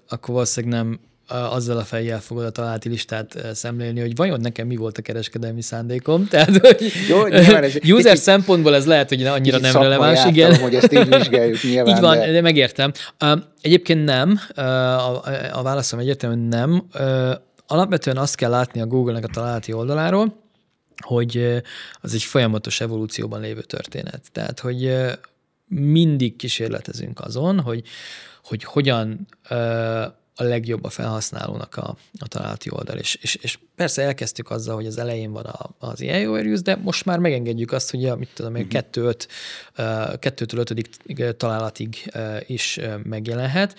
akkor valószínűleg nem azzal a fejjel fogod a találati listát szemlélni, hogy vajon nekem mi volt a kereskedelmi szándékom. Tehát, hogy jó, user szempontból ez lehet, hogy annyira nem releváns. Igen, hogy ezt így vizsgáljuk nyilván. Így van, de megértem. Egyébként nem. A válaszom egyértelműen nem. Alapvetően azt kell látni a Google-nek a találati oldaláról, hogy az egy folyamatos evolúcióban lévő történet. Tehát, hogy mindig kísérletezünk azon, hogy hogyan a legjobb a felhasználónak a találati oldal. És persze elkezdtük azzal, hogy az elején van az AI overviews, de most már megengedjük azt, hogy mit tudom, 2-től 5. találatig is megjelenhet.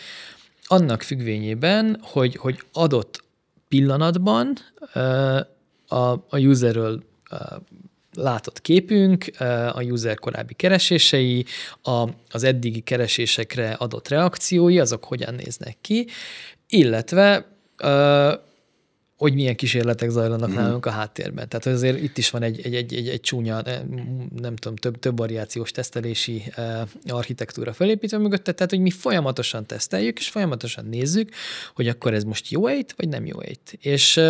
Annak függvényében, hogy adott pillanatban a userről látott képünk, a user korábbi keresései, az eddigi keresésekre adott reakciói, azok hogyan néznek ki, illetve hogy milyen kísérletek zajlanak nálunk a háttérben. Tehát azért itt is van egy csúnya, nem tudom, több variációs tesztelési architektúra felépítve mögötte, tehát hogy mi folyamatosan teszteljük, és folyamatosan nézzük, hogy akkor ez most jó vagy nem jó. És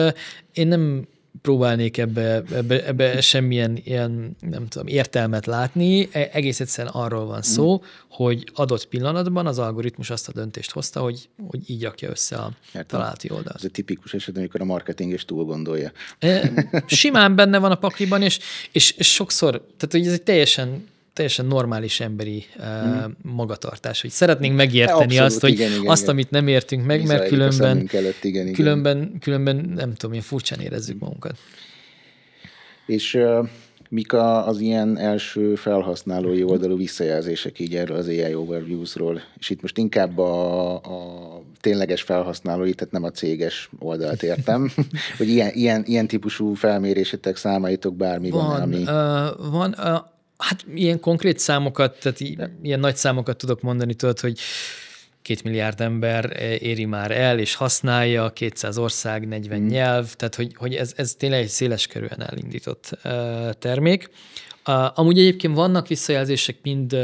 én nem próbálnék ebbe semmilyen ilyen, nem tudom, értelmet látni. Egész egyszerűen arról van szó, hogy adott pillanatban az algoritmus azt a döntést hozta, hogy így rakja össze a találati oldalt. Ez egy tipikus eset, amikor a marketing is túl gondolja. Simán benne van a pakliban, és sokszor, tehát hogy ez egy teljesen normális emberi magatartás, hogy szeretnénk megérteni abszolút, azt, hogy igen, azt, amit nem értünk meg, mert különben nem tudom, ilyen furcsán érezzük magunkat. És mik az ilyen első felhasználói oldalú visszajelzések így erről az AI Overviews-ról? És itt most inkább a tényleges felhasználói, tehát nem a céges oldalt értem, hogy ilyen típusú felmérésetek, számaitok bármi van ami... Van, hát ilyen konkrét számokat, tehát ilyen nagy számokat tudok mondani, tudod, hogy 2 milliárd ember éri már el, és használja, 200 ország, 40 nyelv, tehát hogy ez tényleg egy széleskörűen elindított termék. Amúgy egyébként vannak visszajelzések mind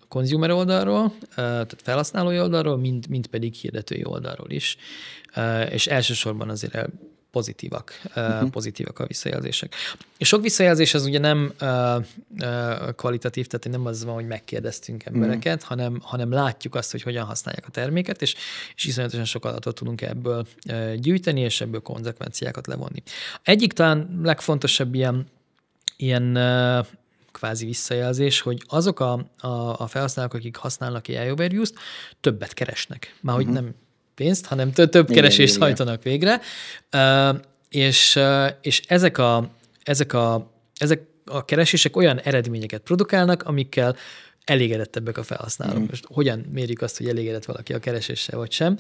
consumer oldalról, tehát felhasználói oldalról, mind pedig hirdetői oldalról is, és elsősorban azért pozitívak a visszajelzések. És sok visszajelzés az ugye nem kvalitatív, tehát nem az van, hogy megkérdeztünk embereket, hanem látjuk azt, hogy hogyan használják a terméket, és iszonyatosan sok adatot tudunk ebből gyűjteni, és ebből konzekvenciákat levonni. Egyik talán legfontosabb ilyen kvázi visszajelzés, hogy azok a felhasználók, akik használnak AI Overviews-t, többet keresnek. Már hogy nem pénzt, hanem több keresést hajtanak végre. És ezek a keresések olyan eredményeket produkálnak, amikkel elégedettebbek a felhasználók. Most hogyan mérjük azt, hogy elégedett valaki a kereséssel, vagy sem?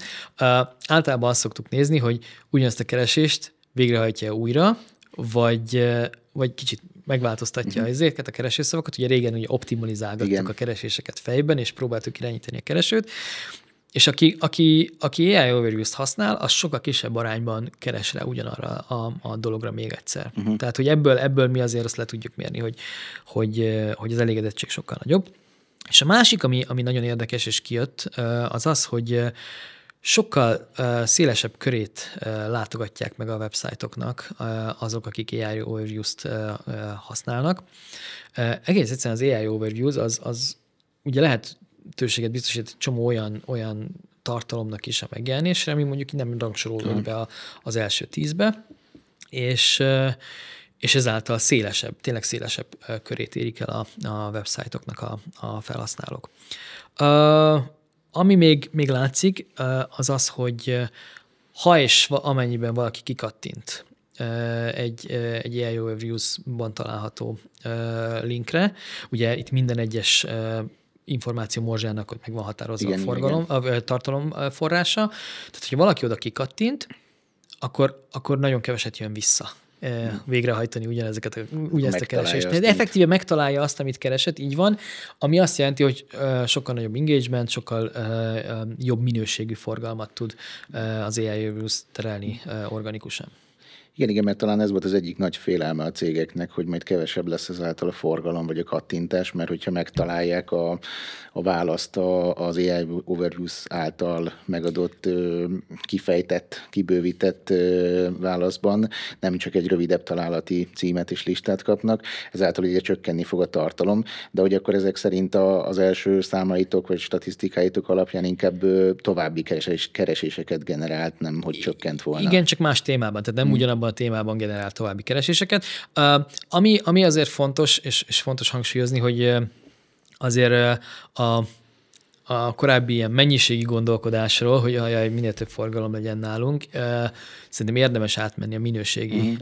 Általában azt szoktuk nézni, hogy ugyanazt a keresést végrehajtja újra, vagy kicsit megváltoztatja ezeket a keresőszavakat. Ugye régen ugye optimalizálgattuk a kereséseket fejben, és próbáltuk irányítani a keresőt. És aki AI Overviews-t használ, az sokkal kisebb arányban keres rá ugyanarra a dologra még egyszer. Tehát, hogy ebből mi azért azt le tudjuk mérni, hogy az elégedettség sokkal nagyobb. És a másik, ami nagyon érdekes és kijött, az, hogy sokkal szélesebb körét látogatják meg a websájtoknak azok, akik AI Overviews-t használnak. Egész egyszerűen az AI Overviews az ugye lehetőséget biztosít egy csomó olyan tartalomnak is a megjelenésre, ami mondjuk nem rangsorolódik be az első 10-be, és ezáltal tényleg szélesebb körét érik el a websájtoknak a felhasználók. Ami még látszik, az, hogy ha és amennyiben valaki kikattint egy AI Overviews-ban található linkre, ugye itt minden egyes információ morzsának, hogy meg van határozva igen, a forgalom, a tartalom forrása. Tehát, hogyha valaki oda kikattint, akkor nagyon keveset jön vissza végrehajtani ugyanezt a keresést. De effektíve megtalálja azt, amit keresett, így van, ami azt jelenti, hogy sokkal nagyobb engagement, sokkal jobb minőségű forgalmat tud az AI terelni organikusan. Igen, mert talán ez volt az egyik nagy félelme a cégeknek, hogy majd kevesebb lesz ezáltal a forgalom vagy a kattintás, mert hogyha megtalálják a választ az AI Overviews által megadott, kifejtett, kibővített válaszban, nem csak egy rövidebb találati címet és listát kapnak, ezáltal ugye csökkenni fog a tartalom, de hogy akkor ezek szerint az első számaitok vagy statisztikáitok alapján inkább további kereséseket generált, nem hogy csökkent volna. Igen, csak más témában, tehát nem ugyanabban a témában generál további kereséseket. Ami azért fontos, és fontos hangsúlyozni, hogy azért a korábbi ilyen mennyiségi gondolkodásról, hogy minél több forgalom legyen nálunk, szerintem érdemes átmenni a minőségi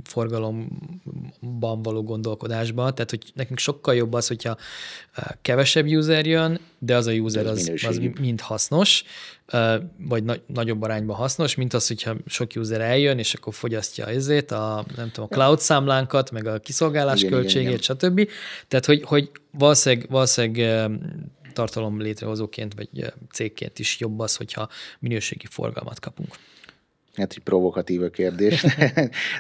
forgalomban való gondolkodásba. Tehát, hogy nekünk sokkal jobb az, hogyha kevesebb user jön, de az a user az mind hasznos, vagy nagyobb arányban hasznos, mint az, hogyha sok user eljön, és akkor fogyasztja a cloud számlánkat, meg a kiszolgálás költségét, stb. Tehát, hogy valószínűleg tartalom létrehozóként, vagy cégként is jobb az, hogyha minőségi forgalmat kapunk. Hát egy provokatív a kérdés,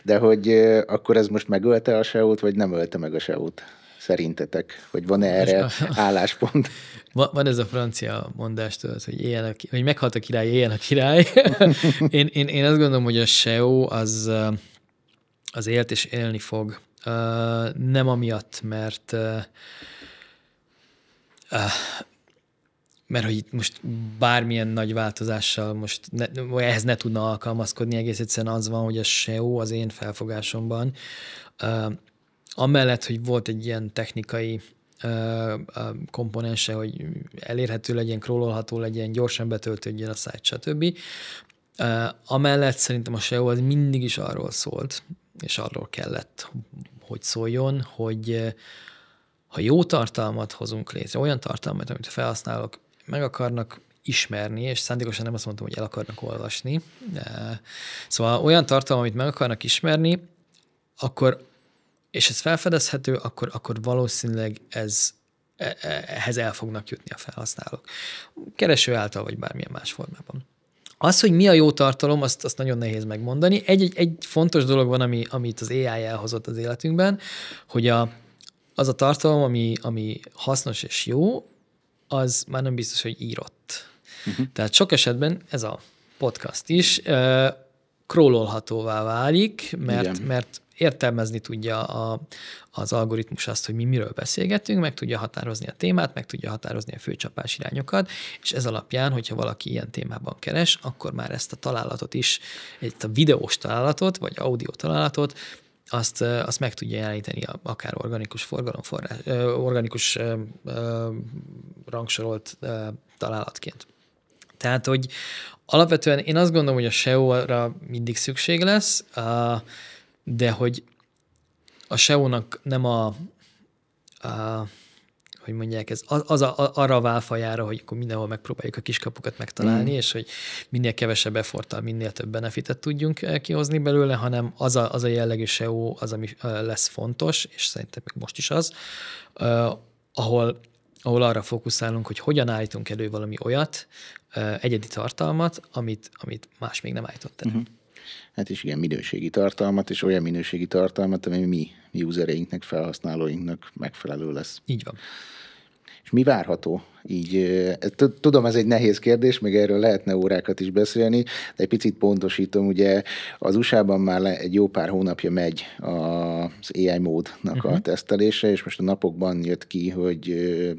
de hogy akkor ez most megölte a SEO-t, vagy nem ölte meg a SEO-t? Szerintetek? Vagy van erre álláspont? Van ez a francia mondás, tudod, hogy meghalt a király, éljen a király. Én azt gondolom, hogy a SEO az élt és élni fog. Nem amiatt, mert hogy itt most bármilyen nagy változással ehhez ne tudna alkalmazkodni, egész egyszerűen az van, hogy a SEO az én felfogásomban amellett, hogy volt egy ilyen technikai komponense, hogy elérhető legyen, crawlolható legyen, gyorsan betöltődjön a site, stb. Amellett szerintem a SEO az mindig is arról szólt, és arról kellett, hogy szóljon, hogy ha jó tartalmat hozunk létre, olyan tartalmat, amit a felhasználók meg akarnak ismerni, és szándékosan nem azt mondtam, hogy el akarnak olvasni. Szóval olyan tartalmat, amit meg akarnak ismerni, és ez felfedezhető, akkor valószínűleg ehhez el fognak jutni a felhasználók. Kereső által, vagy bármilyen más formában. Az, hogy mi a jó tartalom, azt nagyon nehéz megmondani. Egy fontos dolog van, amit az AI elhozott az életünkben, hogy az a tartalom, ami hasznos és jó, az már nem biztos, hogy írott. Tehát sok esetben ez a podcast is crawlolhatóvá válik, mert értelmezni tudja az algoritmus azt, hogy mi miről beszélgetünk, meg tudja határozni a témát, meg tudja határozni a főcsapás irányokat, és ez alapján, hogyha valaki ilyen témában keres, akkor már ezt a találatot is, a videós találatot, vagy audio találatot, azt meg tudja jeleníteni akár organikus forgalomforrás, organikus rangsorolt találatként. Tehát, hogy alapvetően én azt gondolom, hogy a SEO-ra mindig szükség lesz, de hogy a SEO-nak nem hogy mondják, ez arra a válfajára, hogy akkor mindenhol megpróbáljuk a kiskapukat megtalálni, és hogy minél kevesebb efforttal, minél több benefitet tudjunk kihozni belőle, hanem az a jellegű SEO az, ami lesz fontos, és szerintem még most is az, ahol arra fókuszálunk, hogy hogyan állítunk elő valami olyat, egyedi tartalmat, amit más még nem állított elő. Hát is igen, minőségi tartalmat, és olyan minőségi tartalmat, ami mi usereinknek, felhasználóinknak megfelelő lesz. Így van. És mi várható? Így, tudom, ez egy nehéz kérdés, még erről lehetne órákat is beszélni, de egy picit pontosítom, ugye az USA-ban már egy jó pár hónapja megy az AI módnak a tesztelése, és most a napokban jött ki, hogy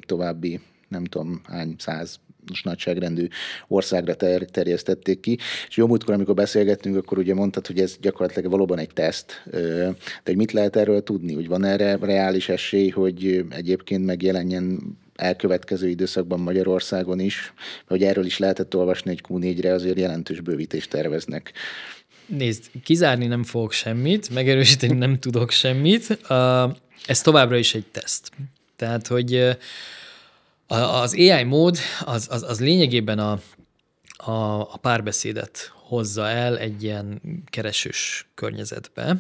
további, nem tudom hány 100 nagyságrendű országra terjesztették ki. És jó múltkor, amikor beszélgettünk, akkor ugye mondtad, hogy ez gyakorlatilag valóban egy teszt. De hogy mit lehet erről tudni? Hogy van erre reális esély, hogy egyébként megjelenjen elkövetkező időszakban Magyarországon is? Hogy erről is lehetett olvasni, hogy Q4-re azért jelentős bővítést terveznek. Nézd, kizárni nem fogok semmit, megerősíteni nem tudok semmit. Ez továbbra is egy teszt. Tehát, hogy az AI mód az lényegében a párbeszédet hozza el egy ilyen keresős környezetbe,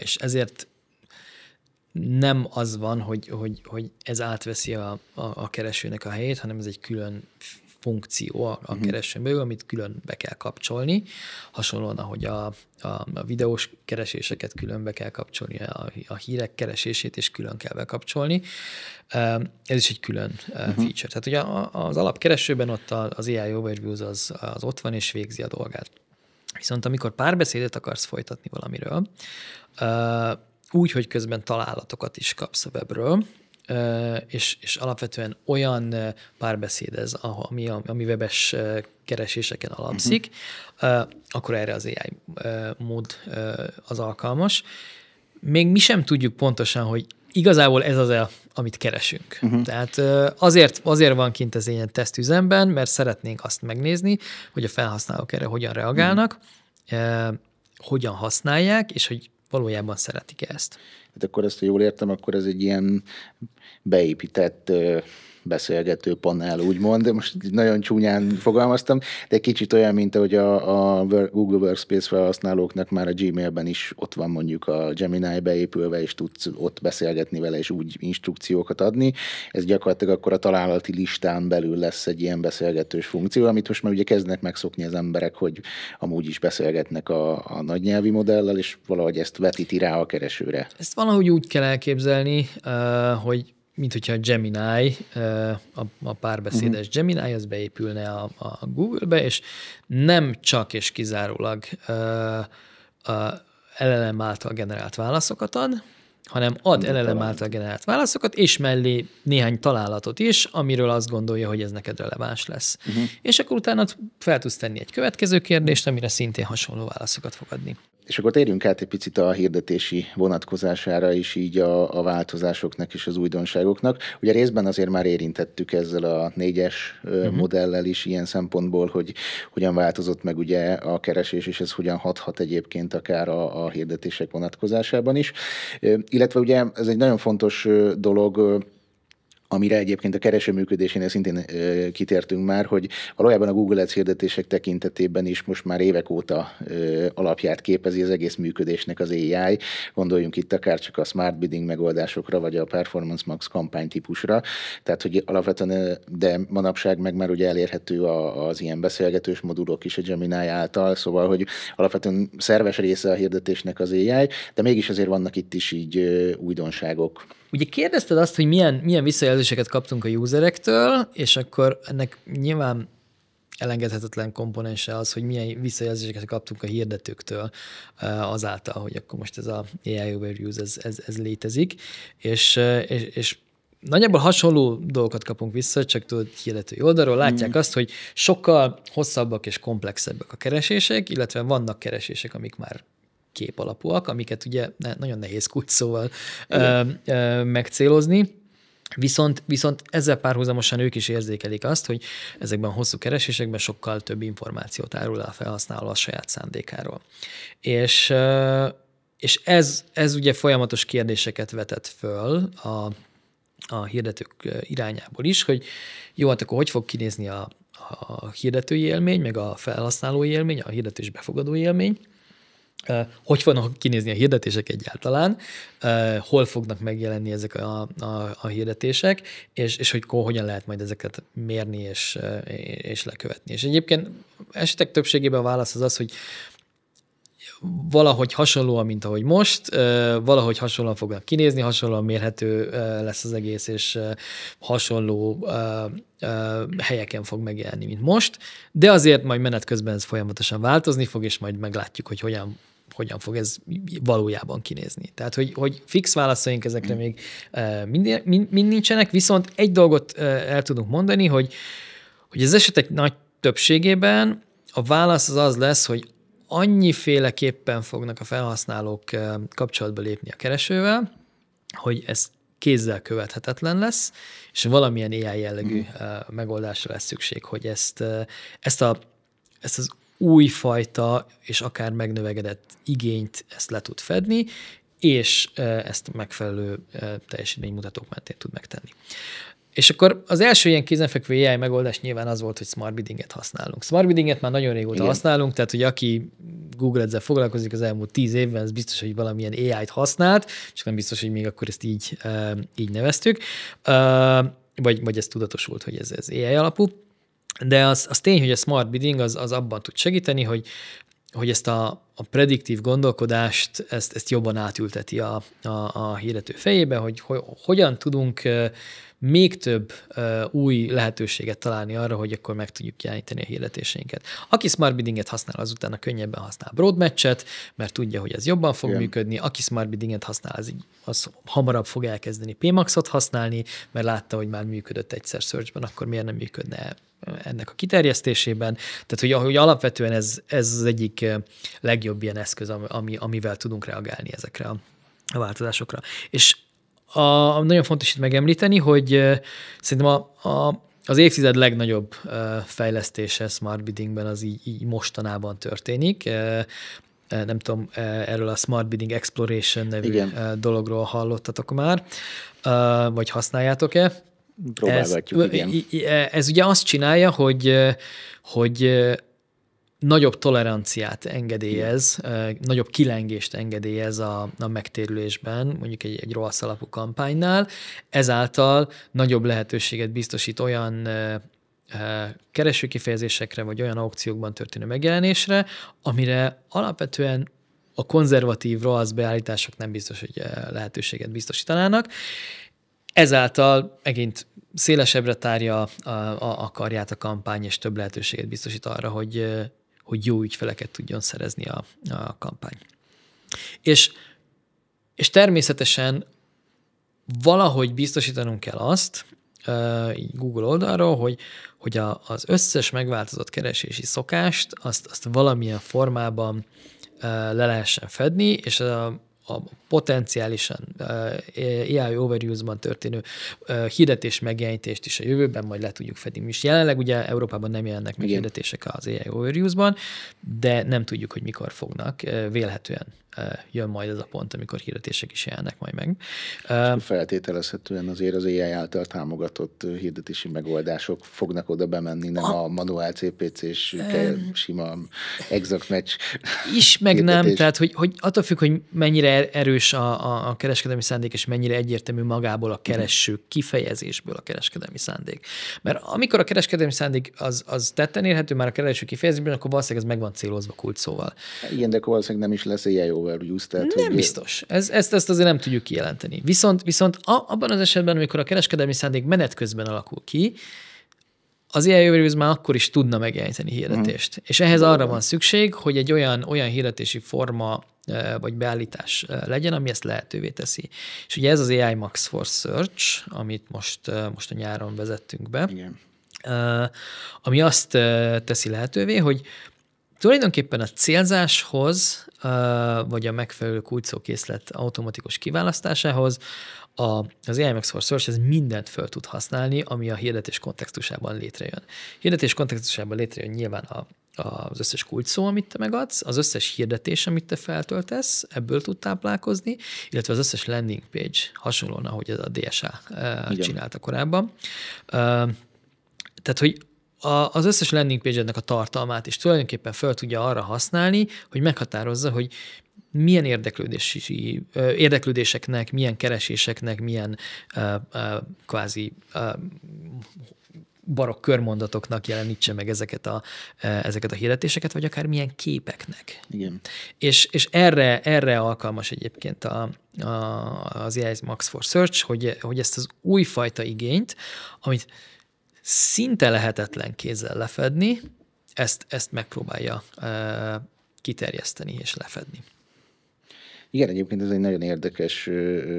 és ezért nem az van, hogy ez átveszi a keresőnek a helyét, hanem ez egy külön funkció a keresőn belül, amit külön be kell kapcsolni. Hasonlóan, ahogy a videós kereséseket külön be kell kapcsolni, a hírek keresését is külön kell bekapcsolni. Ez is egy külön feature. Tehát ugye az alapkeresőben ott az AI Overviews az ott van, és végzi a dolgát. Viszont amikor párbeszédet akarsz folytatni valamiről, úgy, hogy közben találatokat is kapsz a webről, és alapvetően olyan párbeszéd ez, ami webes kereséseken alapszik, akkor erre az AI mód az alkalmas. Még mi sem tudjuk pontosan, hogy igazából ez az, amit keresünk. Tehát azért van kint ez ilyen tesztüzemben, mert szeretnénk azt megnézni, hogy a felhasználók erre hogyan reagálnak, hogyan használják, és hogy valójában szeretik ezt. Hát akkor ezt, ha jól értem, akkor ez egy ilyen beépített beszélgető panel, úgymond, de most nagyon csúnyán fogalmaztam, de kicsit olyan, mint ahogy a Google Workspace felhasználóknak már a Gmailben is ott van mondjuk a Gemini beépülve, és tudsz ott beszélgetni vele, és úgy instrukciókat adni. Ez gyakorlatilag akkor a találati listán belül lesz egy ilyen beszélgetős funkció, amit most már ugye kezdnek megszokni az emberek, hogy amúgy is beszélgetnek a nagynyelvi modellel, és valahogy ezt vetíti rá a keresőre. Ezt valahogy úgy kell elképzelni, hogy mint hogyha a Gemini, a párbeszédes Gemini, az beépülne a Google-be, és nem csak és kizárólag LLM által generált válaszokat ad, hanem ad LLM által generált válaszokat, és mellé néhány találatot is, amiről azt gondolja, hogy ez neked releváns lesz. És akkor utána fel tudsz tenni egy következő kérdést, amire szintén hasonló válaszokat fog adni. És akkor térjünk át egy picit a hirdetési vonatkozására is, így a változásoknak és az újdonságoknak. Ugye részben azért már érintettük ezzel a 4-es modellel is ilyen szempontból, hogy hogyan változott meg ugye a keresés, és ez hogyan hathat egyébként akár a hirdetések vonatkozásában is. Illetve ugye ez egy nagyon fontos dolog, amire egyébként a kereső működésénél szintén kitértünk már, hogy valójában a Google Ads hirdetések tekintetében is most már évek óta alapját képezi az egész működésnek az AI. Gondoljunk itt akár csak a Smart Bidding megoldásokra, vagy a Performance Max kampány típusra. Tehát, hogy alapvetően, de manapság meg már ugye elérhető az ilyen beszélgetős modulok is a Gemini által, szóval, hogy alapvetően szerves része a hirdetésnek az AI, de mégis azért vannak itt is így újdonságok. Ugye kérdezted azt, hogy milyen visszajelzéseket kaptunk a userektől, és akkor ennek nyilván elengedhetetlen komponense az, hogy milyen visszajelzéseket kaptunk a hirdetőktől azáltal, hogy akkor most ez a AI Overviews, ez létezik, és nagyjából hasonló dolgokat kapunk vissza, csak tudod, hirdetői oldalról látják azt, hogy sokkal hosszabbak és komplexebbek a keresések, illetve vannak keresések, amik már kép alapúak, amiket ugye nagyon nehéz kulcsszóval megcélozni. Viszont ezzel párhuzamosan ők is érzékelik azt, hogy ezekben a hosszú keresésekben sokkal több információt árul el a felhasználó a saját szándékáról. És ez ugye folyamatos kérdéseket vetett föl a hirdetők irányából is, hogy jó, hát akkor hogy fog kinézni a hirdetői élmény, meg a felhasználói élmény, a hirdetés befogadó élmény, hogy fognak kinézni a hirdetések egyáltalán, hol fognak megjelenni ezek a hirdetések, és hogy hogyan lehet majd ezeket mérni és lekövetni. És egyébként esetek többségében a válasz az, hogy valahogy hasonlóan, mint ahogy most, valahogy hasonlóan fognak kinézni, hasonlóan mérhető lesz az egész, és hasonló helyeken fog megjelenni, mint most, de azért majd menet közben ez folyamatosan változni fog, és majd meglátjuk, hogy hogyan fog ez valójában kinézni. Tehát, hogy fix válaszaink ezekre még mind nincsenek, viszont egy dolgot el tudunk mondani, hogy az esetek nagy többségében a válasz az lesz, hogy annyiféleképpen fognak a felhasználók kapcsolatba lépni a keresővel, hogy ez kézzel követhetetlen lesz, és valamilyen AI jellegű megoldásra lesz szükség, hogy ezt az újfajta és akár megnövekedett igényt ezt le tud fedni, és ezt megfelelő teljesítménymutatók mentén tud megtenni. És akkor az első ilyen kézenfekvő AI megoldás nyilván az volt, hogy smart biddinget használunk. Smart biddinget már nagyon régóta használunk, tehát hogy aki Google Ads-zel foglalkozik az elmúlt 10 évben, ez biztos, hogy valamilyen AI-t használt, csak nem biztos, hogy még akkor ezt így neveztük, vagy ez tudatosult, hogy ez AI alapú. De az tény, hogy a smart bidding az abban tud segíteni, hogy ezt a prediktív gondolkodást, ezt jobban átülteti a hirdető fejébe, hogy hogyan tudunk még több új lehetőséget találni arra, hogy akkor meg tudjuk jeleníteni a hirdetéseinket. Aki smart biddinget használ, azután könnyebben használ broadmatchet, mert tudja, hogy ez jobban fog működni. Aki smart biddinget használ, az hamarabb fog elkezdeni PMax-ot használni, mert látta, hogy már működött egyszer searchben, akkor miért nem működne ennek a kiterjesztésében. Tehát, hogy alapvetően ez az egyik legjobb ilyen eszköz, amivel tudunk reagálni ezekre a változásokra. És nagyon fontos itt megemlíteni, hogy szerintem az évtized legnagyobb fejlesztése smart biddingben az így mostanában történik. Nem tudom, erről a Smart Bidding Exploration nevű dologról hallottatok már, vagy használjátok-e? Próbálgatjuk, igen. Ez ugye azt csinálja, hogy nagyobb toleranciát engedélyez, nagyobb kilengést engedélyez a megtérülésben, mondjuk egy ROAS alapú kampánynál, ezáltal nagyobb lehetőséget biztosít olyan keresőkifejezésekre, vagy olyan aukciókban történő megjelenésre, amire alapvetően a konzervatív ROAS beállítások nem biztos, hogy lehetőséget biztosítanának. Ezáltal megint szélesebbre tárja a karját a kampány, és több lehetőséget biztosít arra, hogy jó ügyfeleket tudjon szerezni a kampány. És természetesen valahogy biztosítanunk kell azt, így Google oldalról, hogy az összes megváltozott keresési szokást azt valamilyen formában le lehessen fedni, és a potenciálisan AI overuse-ban történő hirdetés megjelenítést is a jövőben majd le tudjuk fedni. És jelenleg ugye Európában nem jelennek meg hirdetések az AI overuse-ban, de nem tudjuk, hogy mikor fognak. Vélhetően jön majd ez a pont, amikor hirdetések is jelennek majd meg. Feltételezhetően azért az AI által támogatott hirdetési megoldások fognak oda bemenni, nem a manuál CPC-s sima exact match is, meg hirdetés. Nem, tehát hogy attól függ, hogy mennyire erős a kereskedelmi szándék, és mennyire egyértelmű magából a kereső kifejezésből a kereskedelmi szándék. Mert amikor a kereskedelmi szándék az tetten érhető már a kereső kifejezésben, akkor valószínűleg ez meg van célozva kulcsszóval. Igen, de valószínűleg nem is lesz AI overuse. Tehát, nem biztos. Ezt azért nem tudjuk kijelenteni. Viszont abban az esetben, amikor a kereskedelmi szándék menet közben alakul ki, az AI overuse már akkor is tudna megjeleníteni hirdetést. És ehhez arra van szükség, hogy egy olyan hirdetési forma vagy beállítás legyen, ami ezt lehetővé teszi. És ugye ez az AI Max for Search, amit most a nyáron vezettünk be, ami azt teszi lehetővé, hogy tulajdonképpen a célzáshoz, vagy a megfelelő kulcsszókészlet automatikus kiválasztásához az AI Max for Search ez mindent föl tud használni, ami a hirdetés kontextusában létrejön. Hirdetés kontextusában létrejön nyilván az összes kulcsszó, amit te megadsz, az összes hirdetés, amit te feltöltesz, ebből tud táplálkozni, illetve az összes landing page, hasonlóan, ahogy ez a DSA csinálta korábban. Tehát, hogy az összes landing page-ednek a tartalmát is tulajdonképpen fel tudja arra használni, hogy meghatározza, hogy milyen érdeklődéseknek, milyen kereséseknek, milyen kvázi barokk körmondatoknak jelenítse meg ezeket a hirdetéseket, vagy akár milyen képeknek. Igen. És erre alkalmas egyébként az AI Max for Search, hogy ezt az újfajta igényt, amit szinte lehetetlen kézzel lefedni, ezt megpróbálja kiterjeszteni és lefedni. Igen, egyébként ez egy nagyon érdekes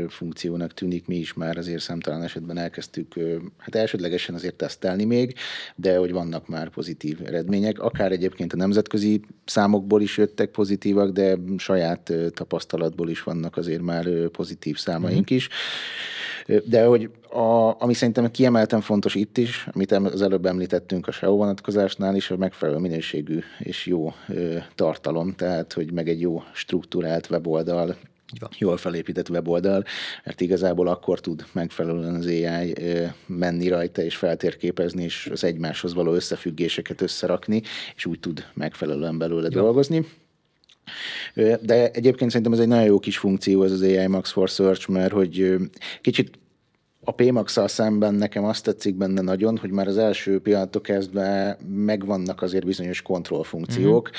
funkciónak tűnik, mi is már azért számtalan esetben elkezdtük, hát elsődlegesen azért tesztelni még, de hogy vannak már pozitív eredmények, akár egyébként a nemzetközi számokból is jöttek pozitívak, de saját tapasztalatból is vannak azért már pozitív számaink is. De hogy ami szerintem kiemelten fontos itt is, amit az előbb említettünk a SEO vonatkozásnál is, a megfelelő minőségű és jó tartalom, tehát hogy meg egy jó struktúrált weboldal, jól felépített weboldal, mert igazából akkor tud megfelelően az AI menni rajta, és feltérképezni, és az egymáshoz való összefüggéseket összerakni, és úgy tud megfelelően belőle dolgozni. De egyébként szerintem ez egy nagyon jó kis funkció, ez az AI Max for Search, mert hogy kicsit a PMax-szal szemben nekem azt tetszik benne nagyon, hogy már az első pillanattól kezdve megvannak azért bizonyos kontrollfunkciók,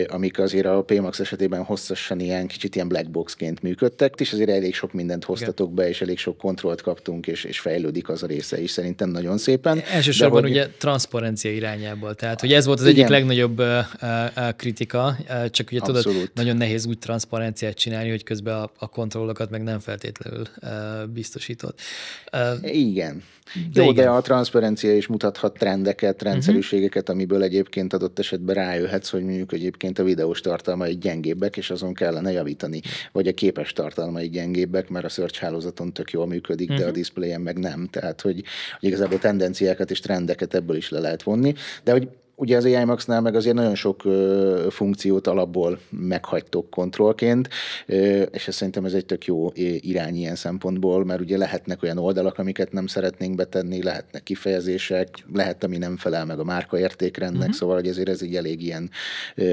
amik azért a PMax esetében hosszasan kicsit ilyen black boxként működtek, és azért elég sok mindent hoztatok be, és elég sok kontrollt kaptunk, és fejlődik az a része is szerintem nagyon szépen. Elsősorban ugye transzparencia irányából, tehát hogy ez volt az egyik legnagyobb kritika, csak ugye tudod, nagyon nehéz úgy transzparenciát csinálni, hogy közben a kontrollokat meg nem feltétlenül biztosított. Igen. De a transzparencia is mutathat trendeket, rendszerűségeket, amiből egyébként adott esetben rájöhetsz, hogy mondjuk egyébként a videós tartalmai gyengébbek, és azon kellene javítani. Vagy a képes tartalmai gyengébbek, mert a search hálózaton tök jól működik, de a displayen meg nem. Tehát, hogy igazából tendenciákat és trendeket ebből is le lehet vonni. De hogy ugye az AI Max-nál meg azért nagyon sok funkciót alapból meghagytok kontrollként, és szerintem ez egy tök jó irány ilyen szempontból, mert ugye lehetnek olyan oldalak, amiket nem szeretnénk betenni, lehetnek kifejezések, lehet, ami nem felel meg a márkaértékrendnek, szóval hogy ezért ez egy elég ilyen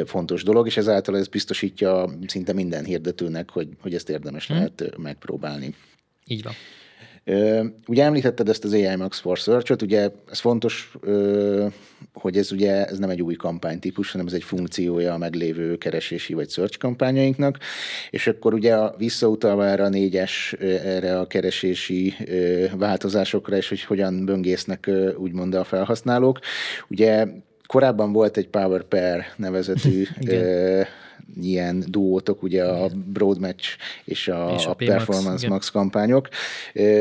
fontos dolog, és ezáltal ez biztosítja szinte minden hirdetőnek, hogy ezt érdemes lehet megpróbálni. Így van. Ugye említetted ezt az AI Max for Search-ot, ugye ez fontos, hogy ez nem egy új kampánytípus, hanem ez egy funkciója a meglévő keresési vagy search kampányainknak, és akkor ugye visszautalva erre a 4-es, erre a keresési változásokra, és hogy hogyan böngésznek úgymond a felhasználók. Ugye korábban volt egy Power Pair nevezetű ilyen duótok, ugye a Broad Match és a Performance Max kampányok.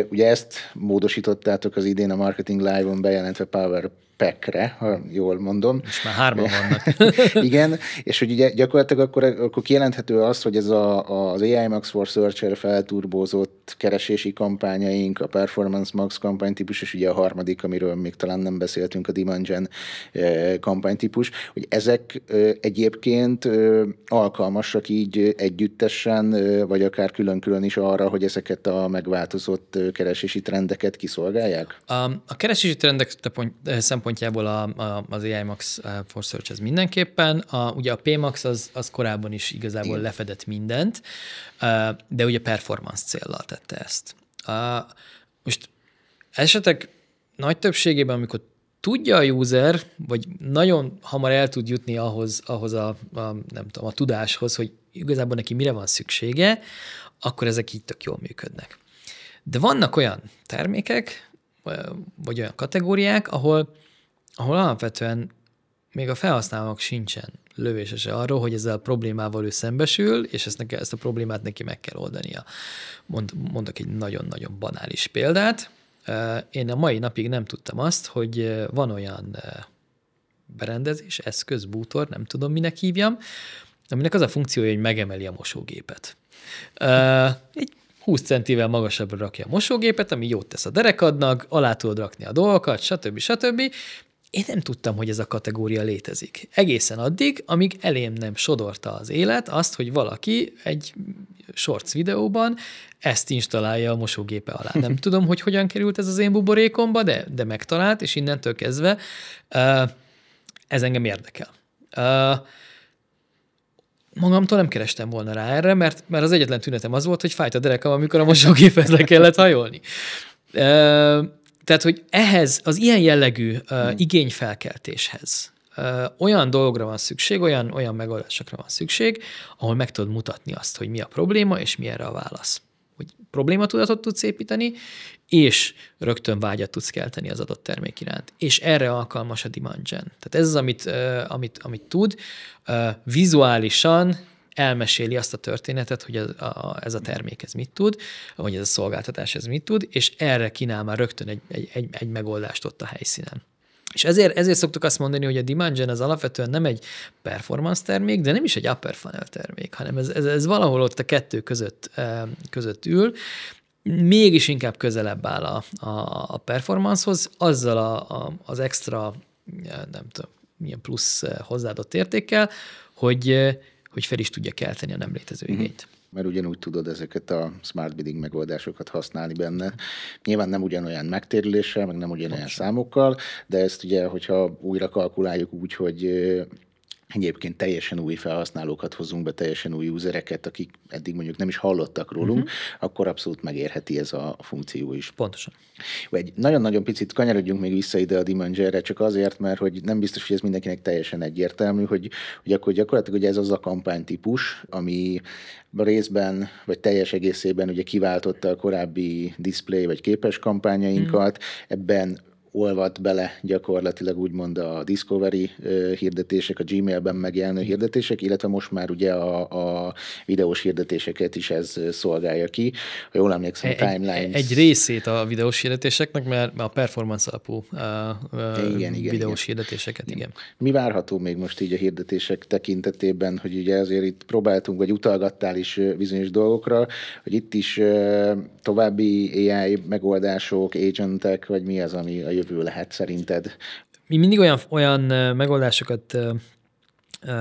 Ugye ezt módosítottátok az idén a Marketing Live-on bejelentve Power Pack-re, ha jól mondom. És már 3-an vannak. Igen, és hogy ugye gyakorlatilag akkor kijelenthető az, hogy ez az AI Max for Search-re felturbózott keresési kampányaink, a Performance Max kampánytípus, és ugye a harmadik, amiről még talán nem beszéltünk, a Demand Gen kampánytípus, hogy ezek egyébként alkalmasak így együttesen, vagy akár külön-külön is arra, hogy ezeket a megváltozott keresési trendeket kiszolgálják? A keresési trendek szempontjából az AI Max for Search ez mindenképpen. Ugye a PMax az korábban is igazából lefedett mindent, de ugye performance céllal tette ezt. Most esetek nagy többségében, amikor tudja a user, vagy nagyon hamar el tud jutni ahhoz nem tudom, a tudáshoz, hogy igazából neki mire van szüksége, akkor ezek így tök jól működnek. De vannak olyan termékek, vagy olyan kategóriák, ahol alapvetően még a felhasználónak sincsen lövésese arról, hogy ezzel a problémával ő szembesül, és ezt a problémát neki meg kell oldania. Mondok egy nagyon-nagyon banális példát. Én a mai napig nem tudtam azt, hogy van olyan berendezés, eszköz, bútor, nem tudom, minek hívjam, aminek az a funkciója, hogy megemeli a mosógépet. Egy 20 centivel magasabbra rakja a mosógépet, ami jót tesz a derekadnak, alá tudod rakni a dolgokat, stb. Én nem tudtam, hogy ez a kategória létezik. Egészen addig, amíg elém nem sodorta az élet azt, hogy valaki egy shorts videóban ezt installálja a mosógépe alá. Nem tudom, hogy hogyan került ez az én buborékomba, de megtalált, és innentől kezdve ez engem érdekel. Magamtól nem kerestem volna rá erre, mert az egyetlen tünetem az volt, hogy fájt a derekam, amikor a mosógéphez le kellett hajolni. Tehát, hogy ehhez, az ilyen jellegű igényfelkeltéshez olyan dolgogra van szükség, olyan megoldásokra van szükség, ahol meg tudod mutatni azt, hogy mi a probléma, és mi erre a válasz. Hogy problématudatot tudsz építeni, és rögtön vágyat tudsz kelteni az adott termék iránt. És erre alkalmas a Demand Gen. Tehát ez az, amit tud, vizuálisan elmeséli azt a történetet, hogy ez a termék ez mit tud, vagy ez a szolgáltatás ez mit tud, és erre kínál már rögtön egy megoldást ott a helyszínen. És ezért szoktuk azt mondani, hogy a Demand Gen az alapvetően nem egy performance termék, de nem is egy upper funnel termék, hanem ez valahol ott a kettő között ül, mégis inkább közelebb áll a performancehoz, azzal az extra, nem tudom, milyen plusz hozzáadott értékkel, hogy fel is tudja kelteni a nem létező igényt. mert ugyanúgy tudod ezeket a smart bidding megoldásokat használni benne. Nyilván nem ugyanolyan megtérüléssel, meg nem ugyanolyan számokkal, de ezt ugye, hogyha újra kalkuláljuk úgy, hogy egyébként teljesen új felhasználókat hozunk be, teljesen új usereket, akik eddig mondjuk nem is hallottak rólunk, akkor abszolút megérheti ez a funkció is. Pontosan. Egy nagyon-nagyon picit kanyarodjunk még vissza ide a Dimanger-re, csak azért, mert hogy nem biztos, hogy ez mindenkinek teljesen egyértelmű, hogy akkor gyakorlatilag ugye ez az a kampánytípus, ami részben, vagy teljes egészében ugye kiváltotta a korábbi display vagy képes kampányainkat, ebben olvad bele gyakorlatilag úgymond a Discovery hirdetések, a Gmailben megjelenő hirdetések, illetve most már ugye a videós hirdetéseket is ez szolgálja ki. Ha jól emlékszem, Timelines... Egy részét a videós hirdetéseknek, mert a performance alapú videós hirdetéseket, igen. Mi várható még most így a hirdetések tekintetében, hogy ugye azért itt próbáltunk, vagy utalgattál is bizonyos dolgokra, hogy itt is további AI megoldások, agentek, vagy mi az, ami a jövő lehet szerinted? Mi mindig olyan megoldásokat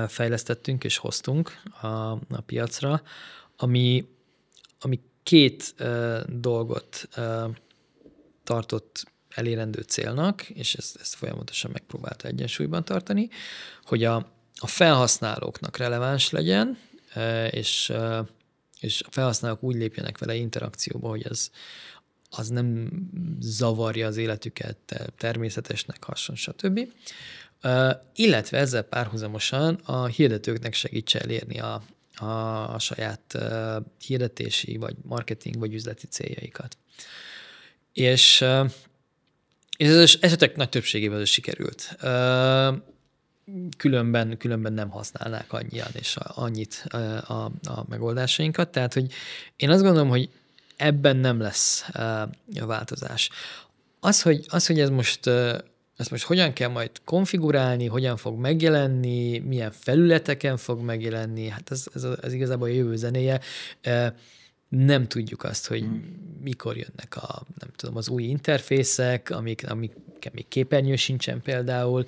fejlesztettünk és hoztunk a piacra, ami két dolgot tartott elérendő célnak, és ezt folyamatosan megpróbálta egyensúlyban tartani, hogy a felhasználóknak releváns legyen, és a felhasználók úgy lépjenek vele interakcióba, hogy az nem zavarja az életüket, természetesnek hasson, stb. Illetve ezzel párhuzamosan a hirdetőknek segítse elérni a saját hirdetési, vagy marketing, vagy üzleti céljaikat. És az esetek nagy többségében ez sikerült. Különben nem használnák annyian és annyit a megoldásainkat. Tehát, hogy én azt gondolom, hogy ebben nem lesz változás. Az, hogy ezt most hogyan kell majd konfigurálni, hogyan fog megjelenni, milyen felületeken fog megjelenni, hát ez igazából a jövő zenéje. Nem tudjuk azt, hogy mikor jönnek az új interfészek, amik még képernyő sincsen például,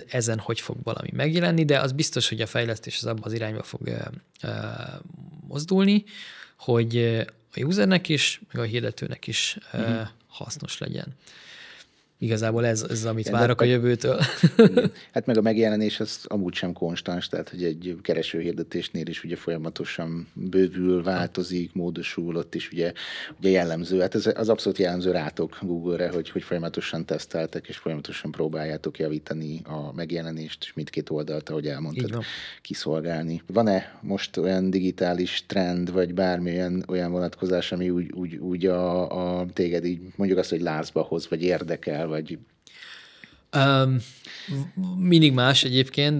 ezen hogy fog valami megjelenni, de az biztos, hogy a fejlesztés az abban az irányba fog mozdulni, hogy a usernek is, meg a hirdetőnek is hasznos legyen. Igazából ez amit várok a jövőtől. Hát meg a megjelenés az amúgy sem konstans, tehát hogy egy keresőhirdetésnél is ugye folyamatosan bővül, változik, módosul, ott is ugye jellemző. Hát ez az abszolút jellemző rátok Google-re, hogy folyamatosan teszteltek, és folyamatosan próbáljátok javítani a megjelenést, és mindkét oldalt, ahogy elmondtad, kiszolgálni. Van-e most olyan digitális trend, vagy bármilyen olyan vonatkozás, ami úgy a téged így mondjuk azt, hogy lázba hoz, vagy érdekel, vagy... Mindig más egyébként,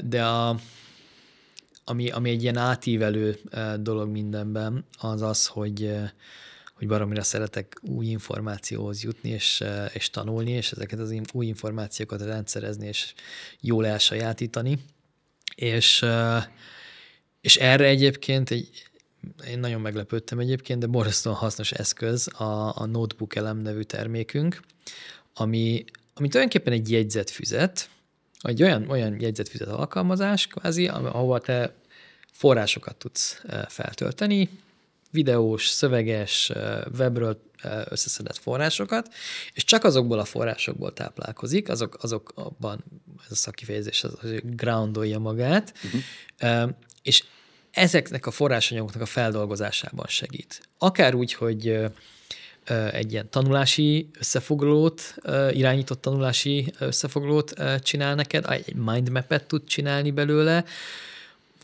de ami egy ilyen átívelő dolog mindenben, az, hogy baromira szeretek új információhoz jutni, és tanulni, és ezeket az új információkat rendszerezni, és jól elsajátítani. És erre egyébként én nagyon meglepődtem egyébként, de borzasztóan hasznos eszköz a Notebook Elem nevű termékünk, ami tulajdonképpen egy jegyzetfüzet, egy olyan jegyzetfüzet alkalmazás, kvázi, ahova te forrásokat tudsz feltölteni, videós, szöveges, webről összeszedett forrásokat, és csak azokból a forrásokból táplálkozik, azokban, ez a szakkifejezés, az groundolja magát, és ezeknek a forrásanyagoknak a feldolgozásában segít. Akár úgy, hogy egy ilyen tanulási összefoglalót, irányított tanulási összefoglalót csinál neked, egy mindmap-et tud csinálni belőle,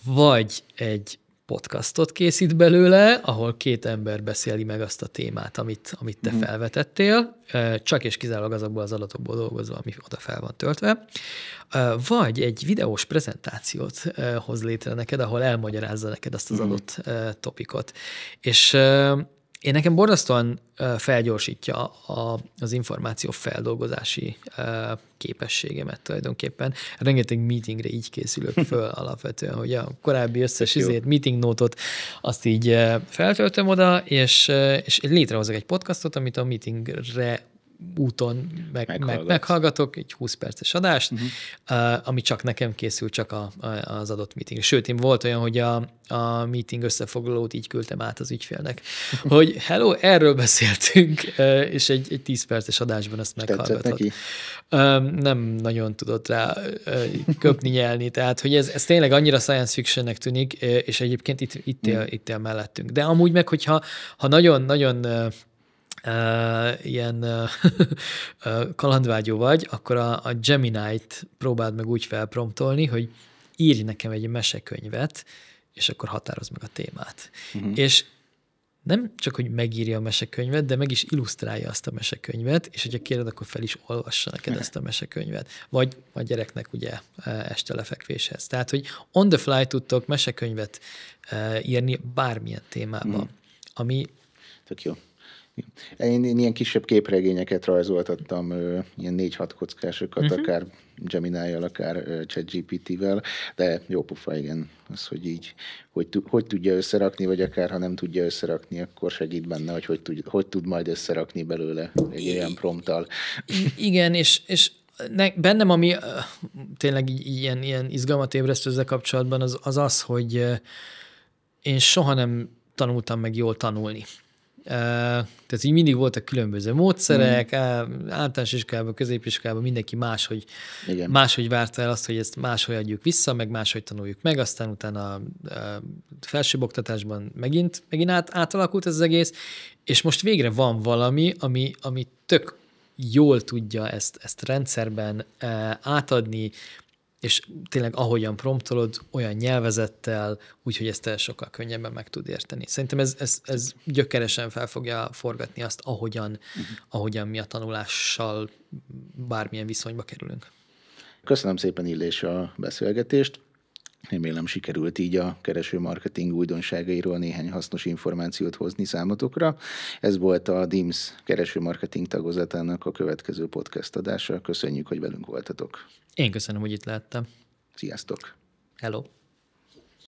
vagy egy podcastot készít belőle, ahol két ember beszéli meg azt a témát, amit te felvetettél, csak és kizárólag azokból az adatokból dolgozva, ami oda fel van töltve, vagy egy videós prezentációt hoz létre neked, ahol elmagyarázza neked azt az adott topikot. És én nekem borzasztóan felgyorsítja az információ feldolgozási képességemet tulajdonképpen. Rengeteg meetingre így készülök föl alapvetően, hogy a korábbi összes meeting note-ot azt így feltöltöm oda, és létrehozok egy podcastot, amit a meetingre úton meghallgatok egy 20 perces adást, ami csak nekem készül, csak az adott meeting. Sőt, én volt olyan, hogy a meeting összefoglalót így küldtem át az ügyfélnek, hogy hello, erről beszéltünk, és egy 10 perces adásban ezt meghallgatott. Nem nagyon tudott rá köpni, nyelni, tehát hogy ez tényleg annyira science fictionnek tűnik, és egyébként itt él mellettünk. De amúgy meg, hogyha nagyon ilyen kalandvágyó vagy, akkor a Gemini-t próbáld meg úgy felpromptolni, hogy írj nekem egy mesekönyvet, és akkor határozd meg a témát. És nem csak, hogy megírja a mesekönyvet, de meg is illusztrálja azt a mesekönyvet, és hogyha kéred, akkor fel is olvassa neked ezt a mesekönyvet. Vagy a gyereknek ugye este lefekvéshez. Tehát, hogy on the fly tudtok mesekönyvet írni bármilyen témában, ami... Tök jó. Én ilyen kisebb képregényeket rajzoltattam, ilyen 4-6 kockásokat, akár Gemini-jal, akár ChatGPT-vel, de jó pofa, igen, az, hogy így, hogy tudja összerakni, vagy akár ha nem tudja összerakni, akkor segít benne, hogy tud majd összerakni belőle egy olyan prompttal. Igen, és bennem, ami tényleg ilyen izgalmat ébresztő ezzel kapcsolatban, az, hogy én soha nem tanultam meg jól tanulni. Tehát így mindig voltak különböző módszerek, általános iskolában, középiskolában mindenki máshogy várta el azt, hogy ezt máshogy adjuk vissza, meg máshogy tanuljuk meg, aztán utána a felsőoktatásban megint átalakult ez az egész, és most végre van valami, ami tök jól tudja ezt rendszerben átadni, és tényleg ahogyan promptolod, olyan nyelvezettel, úgyhogy ezt sokkal könnyebben meg tud érteni. Szerintem ez gyökeresen fel fogja forgatni azt, ahogyan mi a tanulással bármilyen viszonyba kerülünk. Köszönöm szépen, Illés, a beszélgetést. Remélem sikerült így a keresőmarketing újdonságairól néhány hasznos információt hozni számotokra. Ez volt a DIMS keresőmarketing tagozatának a következő podcast adása. Köszönjük, hogy velünk voltatok. Én köszönöm, hogy itt lehettem. Sziasztok! Hello!